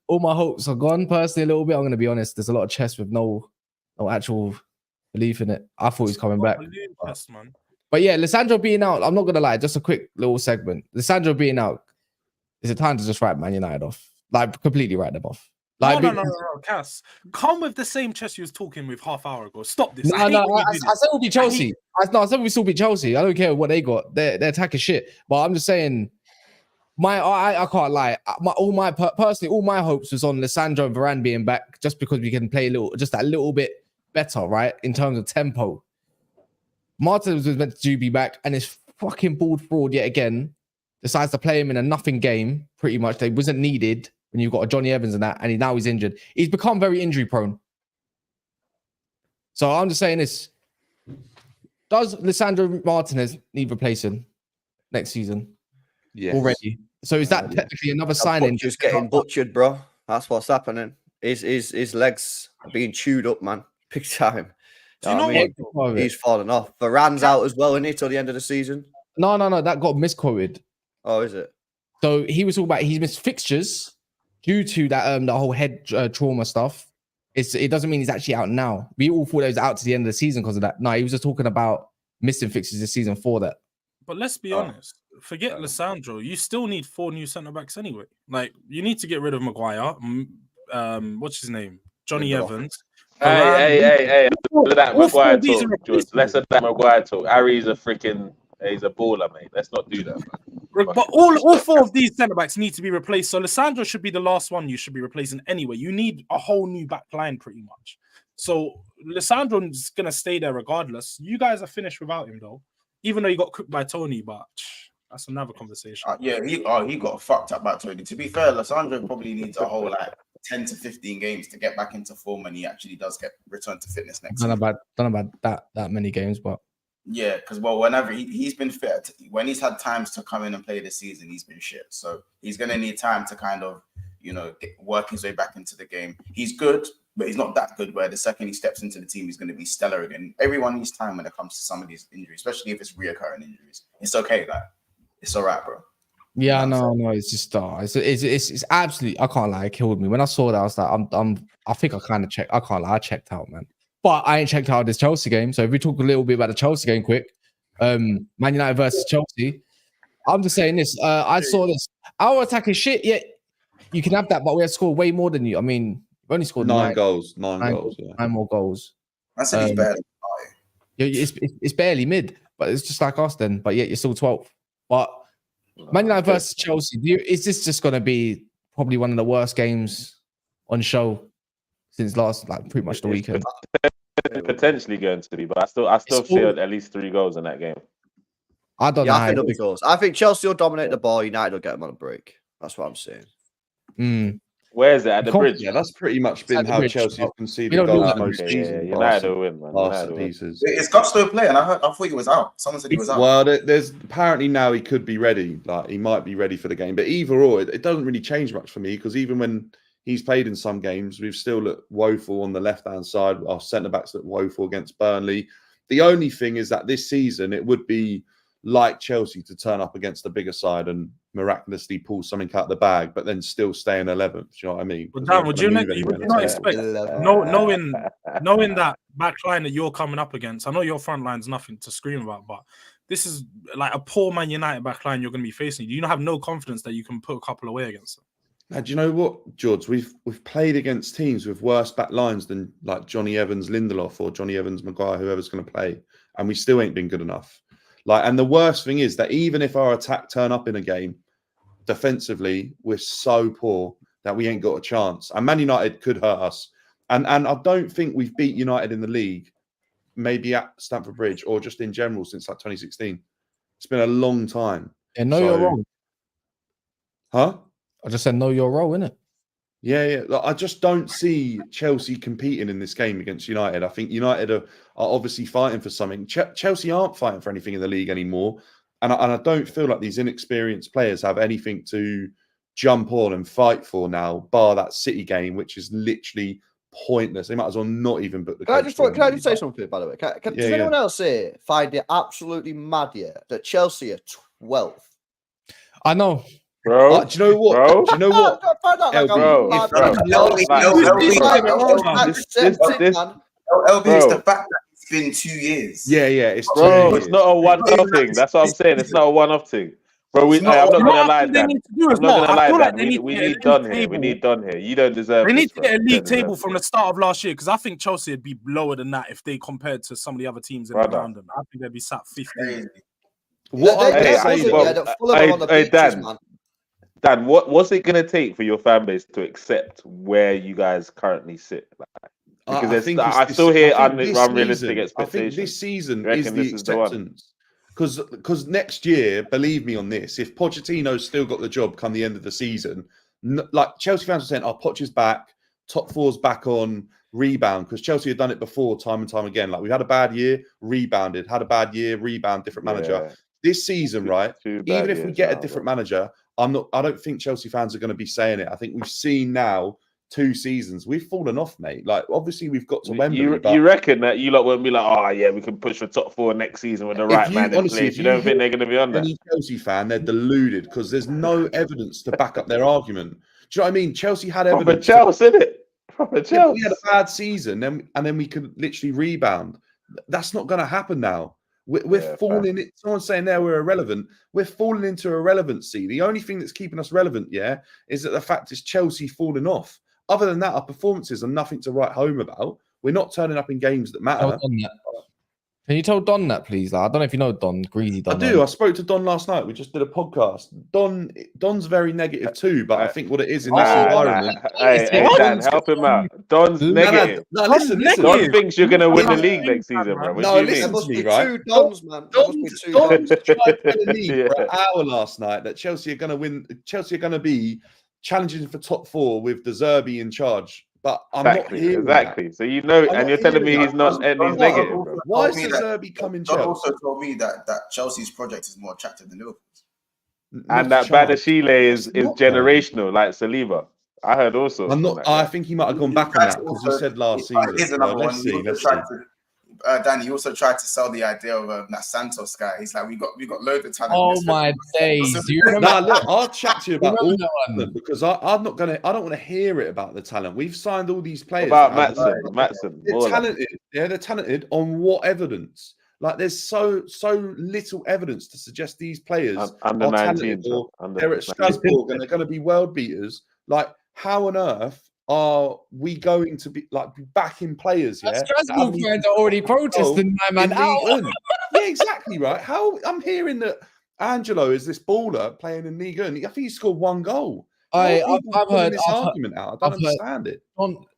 All my hopes are gone. Personally, a little bit. I'm going to be honest. There's a lot of chest with no actual belief in it. I thought he's coming back. But yeah, Lisandro being out. I'm not going to lie. Just a quick little segment. Lisandro being out. Is it time to just write Man United off? Like completely write them off. Like, no, Cass. Come with the same chest you was talking with half hour ago. Stop this. I said we'll be Chelsea. I said we still be Chelsea. I don't care what they got. Their attack is shit. But I'm just saying, I can't lie. All my hopes was on Lisandro and Varane being back, just because we can play just a little bit better, right, in terms of tempo. Martin was meant to be back, and this fucking bald fraud yet again decides to play him in a nothing game. Pretty much, they wasn't needed. When you've got a Johnny Evans and that, and now he's injured. He's become very injury prone. So I'm just saying this. Does Lisandro Martinez need replacing next season? Yes. Already. So is that technically another signing? Just getting butchered, bro. That's what's happening. His legs are being chewed up, man. Big time. Do you know what? He's falling off. Varane's out as well, isn't he, till the end of the season? No. That got misquoted. Oh, is it? So he was talking about he's missed fixtures due to that the whole head trauma stuff. It doesn't mean he's actually out now. We all thought he was out to the end of the season because of that. No, he was just talking about missing fixtures this season for that. But let's be honest. Forget Lisandro. You still need 4 new centre backs anyway. Like you need to get rid of Maguire. What's his name? Johnny Evans. Hey! Let that Maguire talk, George. Let's let that Maguire talk. Harry's he's a baller, mate. Let's not do that, man. But all 4 of these centre backs need to be replaced. So Lisandro should be the last one you should be replacing anyway. You need a whole new back line, pretty much. So Lisandro's gonna stay there regardless. You guys are finished without him, though. Even though he got cooked by Tony, but that's another conversation. He got fucked up by Tony. To be fair, Lisandro probably needs a whole 10 to 15 games to get back into form when he actually does get returned to fitness next season. Don't know about that many games, but yeah, because whenever he's been fit, when he's had times to come in and play this season, he's been shit. So he's gonna need time to kind of work his way back into the game. He's good, but he's not that good where the second he steps into the team, he's going to be stellar again. Everyone needs time when it comes to some of these injuries, especially if it's reoccurring injuries. It's okay, it's all right, bro. Yeah, no, it's just it's absolutely. I can't lie, it killed me when I saw that. I was like, I think I kind of checked. I can't lie, I checked out, man. But I ain't checked out this Chelsea game. So if we talk a little bit about the Chelsea game, quick, Man United versus Chelsea. I'm just saying this. I saw this. Our attack is shit. Yeah, you can have that, but we have scored way more than you. I mean, we've only scored 9 goals. 9 goals. Yeah. 9 more goals. I said he's barely. It's barely mid, but it's just like us then. But yet you're still 12th. But Man United versus Chelsea. Is this just going to be probably one of the worst games on show since last, pretty much the weekend? It's potentially going to be, but I still feel at least 3 goals in that game. I don't know. I think there'll be goals. I think Chelsea will dominate the ball. United will get them on a break. That's what I'm saying. Where is it? At the bridge? Yeah, that's pretty much been how Chelsea have conceded don't do goals that. most seasons. United will win, man. Last United will win. pieces. Is Gusto playing? I thought he was out. Someone said he was out. Well, there's apparently now he could be ready. Like he might be ready for the game. But either or, it doesn't really change much for me because even when he's played in some games, we've still looked woeful on the left-hand side. Our centre-backs look woeful against Burnley. The only thing is that this season, it would be like Chelsea to turn up against a bigger side and miraculously pull something out of the bag, but then still stay in 11th. Do you know what I mean? But Dan, would you not expect, knowing that back line that you're coming up against? I know your front line's nothing to scream about, but this is like a poor Man United back line you're going to be facing. Do you not have no confidence that you can put a couple away against them? Now, do you know what, Jordz? We've played against teams with worse back lines than like Johnny Evans Lindelof or Johnny Evans Maguire, whoever's going to play, and we still ain't been good enough. Like, and the worst thing is that even if our attack turn up in a game, defensively, we're so poor that we ain't got a chance. And Man United could hurt us. And I don't think we've beat United in the league, maybe at Stamford Bridge or just in general since like 2016. It's been a long time. Yeah, know your role. Huh? I just said know your role, innit? Yeah. Like, I just don't see Chelsea competing in this game against United. I think United are obviously fighting for something. Chelsea aren't fighting for anything in the league anymore. And I don't feel like these inexperienced players have anything to jump on and fight for now, bar that City game, which is literally pointless. They might as well not even book the Can I just say something, by the way? Does anyone else find it absolutely mad yet that Chelsea are 12th? I know. Bro, do you know what? Bro? Do you know what? LB is the fact that it's been 2 years. Yeah, it's 2 bro. years. It's not a one-off thing. That's what I'm saying. It's not a one-off thing. Bro, I'm not gonna lie, Dan. I'm not gonna lie, Dan. We need Don here. We need Don here. You don't deserve. They need to get a league table from the start of last year because I think Chelsea would be lower than that if they compared to some of the other teams in around them. I think they'd be sat 15th. Dan, what's it gonna take for your fan base to accept where you guys currently sit? Because I still hear unrealistic expectations. I think this season is the acceptance. Because next year, believe me on this, if Pochettino's still got the job come the end of the season, like Chelsea fans are saying, Poch is back, top four's back on, rebound, because Chelsea had done it before time and time again. Like we've had a bad year, rebounded, had a bad year, rebound, different manager. Yeah. This season, right? Even if we get a different manager, I don't think Chelsea fans are going to be saying it. I think we've seen now 2 seasons, we've fallen off, mate. Like, obviously, we've got to Wembley. You reckon that you lot won't be like, oh, yeah, we can push for top 4 next season with the right man in place? You don't think they're going to be on that? Any Chelsea fan, they're deluded because there's no evidence to back up their argument. Do you know what I mean? Chelsea had evidence. Proper Chelsea, isn't it? Proper Chelsea. We had a bad season, and then we could literally rebound. That's not going to happen now. We're falling. Someone's saying there we're irrelevant. We're falling into irrelevancy. The only thing that's keeping us relevant, is that the fact is Chelsea falling off. Other than that, our performances are nothing to write home about. We're not turning up in games that matter. Can you tell Don that, please? I don't know if you know Don, Greasy Don. I do. I spoke to Don last night. We just did a podcast. Don's very negative too, but I think what it is in this environment. Hey, Dan, help him out. Don's negative. No, listen. Don thinks you're going to win the league next season, man. No, listen to me, right? Don's tried to win the league for an hour last night that Chelsea are going to win. Chelsea are going to be challenging for top 4 with De Zerbi in charge. But I'm not hearing that. So you know, and you're telling me he's not, and he's negative. Bro. Why is De Zerbi coming? John also told me that Chelsea's project is more attractive than Liverpool's. And that Badashile is generational, like Saliba. I heard also. I think he might have gone back on that because he said last season. Here's another one. Danny, you also tried to sell the idea of that Santos guy. He's like, we got loads of talent. Oh my days! Do you remember? Look, I'll chat to you about all of them because I don't want to hear it about the talent. We've signed all these players. About Matson. They're talented. Yeah, they're talented. On what evidence? Like, there's so little evidence to suggest these players under are 19. They're at Strasbourg and they're going to be world beaters. Like, how on earth are we going to be backing players? Yeah, Strasbourg fans are already protesting, my man. Yeah, exactly right. How I'm hearing that Angelo is this baller playing in Ligue 1. I think he scored 1 goal. I've heard this argument out. I don't understand it.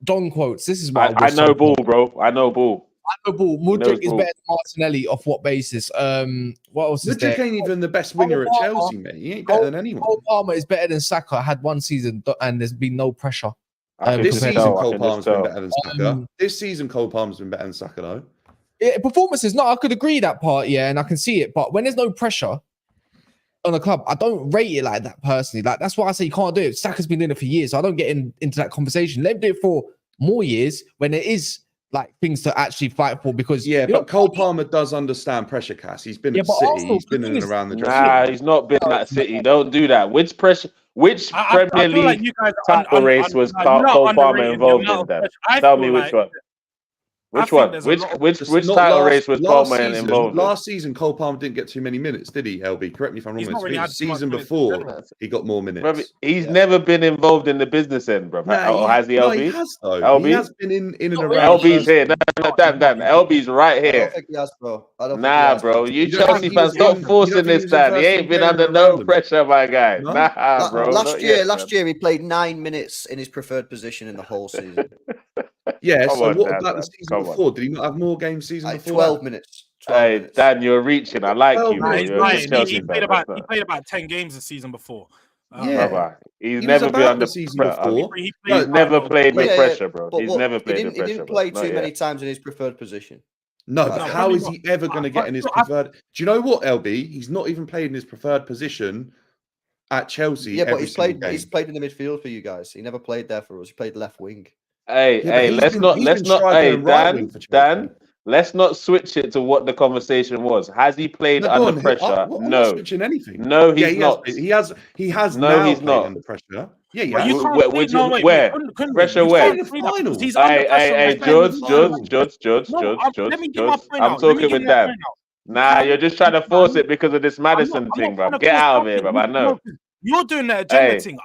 Don quotes. This is what I know ball, bro. I know ball. Ball. Mudryk is better than Martinelli. Off what basis? What else is there? Mudryk ain't even the best winger at Chelsea, mate. He ain't better than anyone. Cole Palmer is better than Saka. Had one season and there's been no pressure. This season, Cole Palmer's been better than Saka. This season, Cole Palmer's been better than Saka, though. Performances, no, I could agree that part, yeah, and I can see it. But when there's no pressure on the club, I don't rate it like that personally. Like that's why I say you can't do it. Saka's been doing it for years, so I don't get into that conversation. Let him do it for more years when there is like things to actually fight for. Because but Cole Palmer does understand pressure, Cass. He's been at City. Arsenal, he's been in and around the dressing room. He's not been at City. Don't do that. Which pressure? Which Premier League title race was Cole Palmer involved in? Then tell me which one. Which one? Which title race was Palmer involved in? Last season, Cole Palmer didn't get too many minutes, did he, LB? Correct me if I'm wrong. The season before, he got more minutes. Bro, he's never been involved in the business end, bro. Or has he, LB? He has, though. LB? He has been in and around. LB's here. Dan. LB's right here. I don't think he has, bro. Bro. You Chelsea fans, stop forcing this, Dan. He ain't been under no pressure, my guy. Nah, bro. Last year, he played 9 minutes in his preferred position in the whole season. Yeah, so what about the season before? Did he not have more games season before? 12 minutes. Hey, Dan, you're reaching. I like you, bro. He played about 10 games the season before. He's never been under season before. He's never played with pressure, bro. He's never played with pressure. He didn't play too many times in his preferred position. No, but how is he ever going to get in his preferred? Do you know what, LB? He's not even played in his preferred position at Chelsea. Yeah, but he's played in the midfield for you guys. He never played there for us. He played left wing. Let's not. Dan, let's not switch it to what the conversation was. Has he played under pressure? I'm not switching anything. No, he's not. He has. No, he's not under pressure. Yeah, where? Pressure where? Hey, Jordz. I'm talking with Dan. Nah, you're just trying to force it because of this Madison thing, bro. Get out of here, bro. I know. You're doing the agenda thing.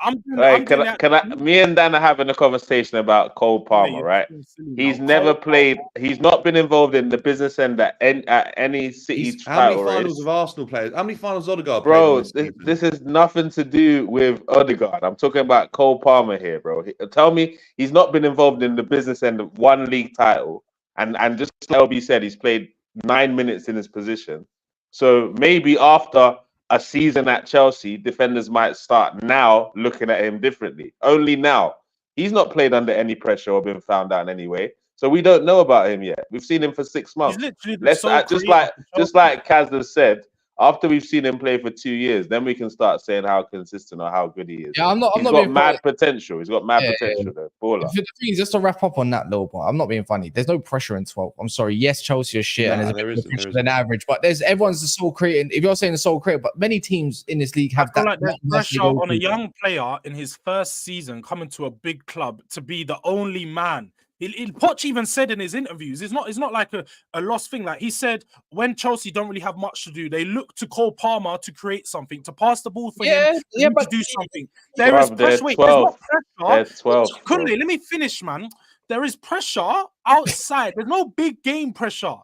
Me and Dan are having a conversation about Cole Palmer, right? He's never played. He's not been involved in the business end at any City title race. How many finals of Arsenal players? How many finals Odegaard played? Bro, this is nothing to do with Odegaard. I'm talking about Cole Palmer here, bro. Tell me he's not been involved in the business end of one league title, and just like LB said, he's played 9 minutes in his position. So maybe after a season at Chelsea, defenders might start now looking at him differently. Only now. He's not played under any pressure or been found out in any way. So we don't know about him yet. We've seen him for 6 months. Just like Kaz has said, after we've seen him play for 2 years, then we can start saying how consistent or how good he is. Yeah, He's got mad potential. He's got mad potential though. Baller. The thing is, just to wrap up on that little point, I'm not being funny. There's no pressure in 12. I'm sorry. Yes, Chelsea is shit and there's a bit more pressure than average, but everyone's the sole creator. If you're saying the sole creator, but many teams in this league have that. Like there's pressure on a young player in his first season coming to a big club to be the only man. Poch even said in his interviews, it's not like a lost thing. Like he said, when Chelsea don't really have much to do, they look to Cole Palmer to create something, to pass the ball for him, to do something. There is pressure. Wait, there's not pressure. Kunle, let me finish, man. There is pressure outside. There's no big game pressure.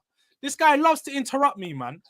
This guy loves to interrupt me, man.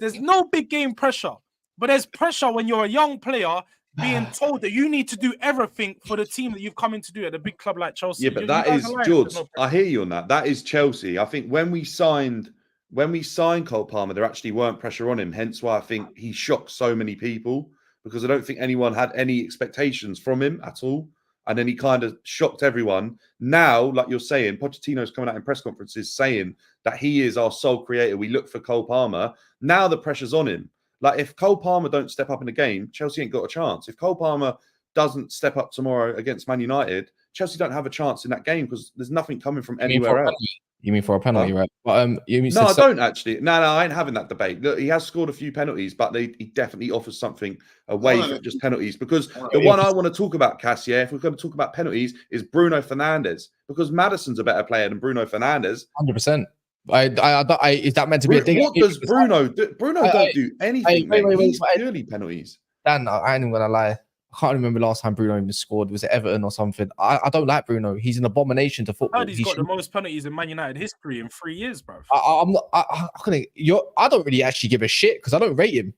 There's no big game pressure, but there's pressure when you're a young player being told that you need to do everything for the team that you've come in to do at a big club like Chelsea. Yeah, but that is Jordz. I hear you on that. That is Chelsea. I think when we signed Cole Palmer, there actually weren't pressure on him. Hence why I think he shocked so many people, because I don't think anyone had any expectations from him at all. And then he kind of shocked everyone. Now, like you're saying, Pochettino's coming out in press conferences saying that he is our sole creator. We look for Cole Palmer. Now the pressure's on him. Like, if Cole Palmer don't step up in the game, Chelsea ain't got a chance. If Cole Palmer doesn't step up tomorrow against Man United, Chelsea don't have a chance in that game because there's nothing coming from anywhere else. You mean for a penalty, right? But no, I don't actually. No, I ain't having that debate. Look, he has scored a few penalties, but he definitely offers something away from just penalties. Because the one I want to talk about, Cassia, if we're going to talk about penalties, is Bruno Fernandes. Because Maddison's a better player than Bruno Fernandes. 100%. Is that meant to be a thing? What does Bruno do? Bruno don't do anything. He's purely penalties. Dan, I ain't even gonna lie. I can't remember last time Bruno even scored. Was it Everton or something? I don't like Bruno. He's an abomination to football. He's got the most penalties in Man United history in 3 years, bro. I'm not. I don't really actually give a shit because I don't rate him.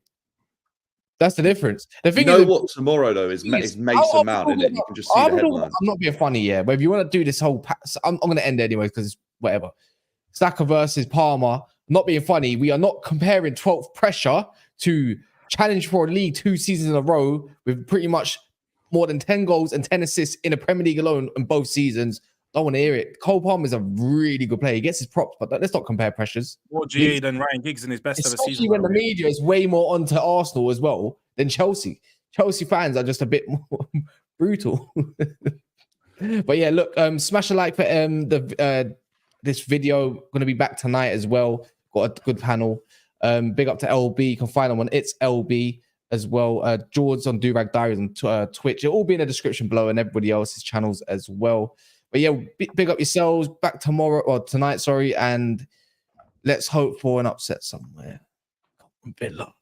That's the difference. The thing is, what tomorrow though is Mason Mount, isn't it? You can just see the headline. I'm not being funny, yeah. But if you want to do this whole, I'm going to end it anyway because whatever. Saka versus Palmer. Not being funny, we are not comparing 12th pressure to challenge for a league 2 seasons in a row with pretty much more than 10 goals and 10 assists in the Premier League alone in both seasons. Don't want to hear it. Cole Palmer is a really good player. He gets his props, but let's not compare pressures. More GA than Ryan Giggs in his best ever season. Especially when the media is way more onto Arsenal as well than Chelsea. Chelsea fans are just a bit more brutal. But yeah, look, smash a like for this video. Going to be back tonight as well. Got a good panel. Big up to LB. You can find them on It's LB as well. Jordz on Durag Diaries on Twitch. It'll all be in the description below and everybody else's channels as well. But yeah, big up yourselves. Back tomorrow or tonight, sorry, and let's hope for an upset somewhere. Villa.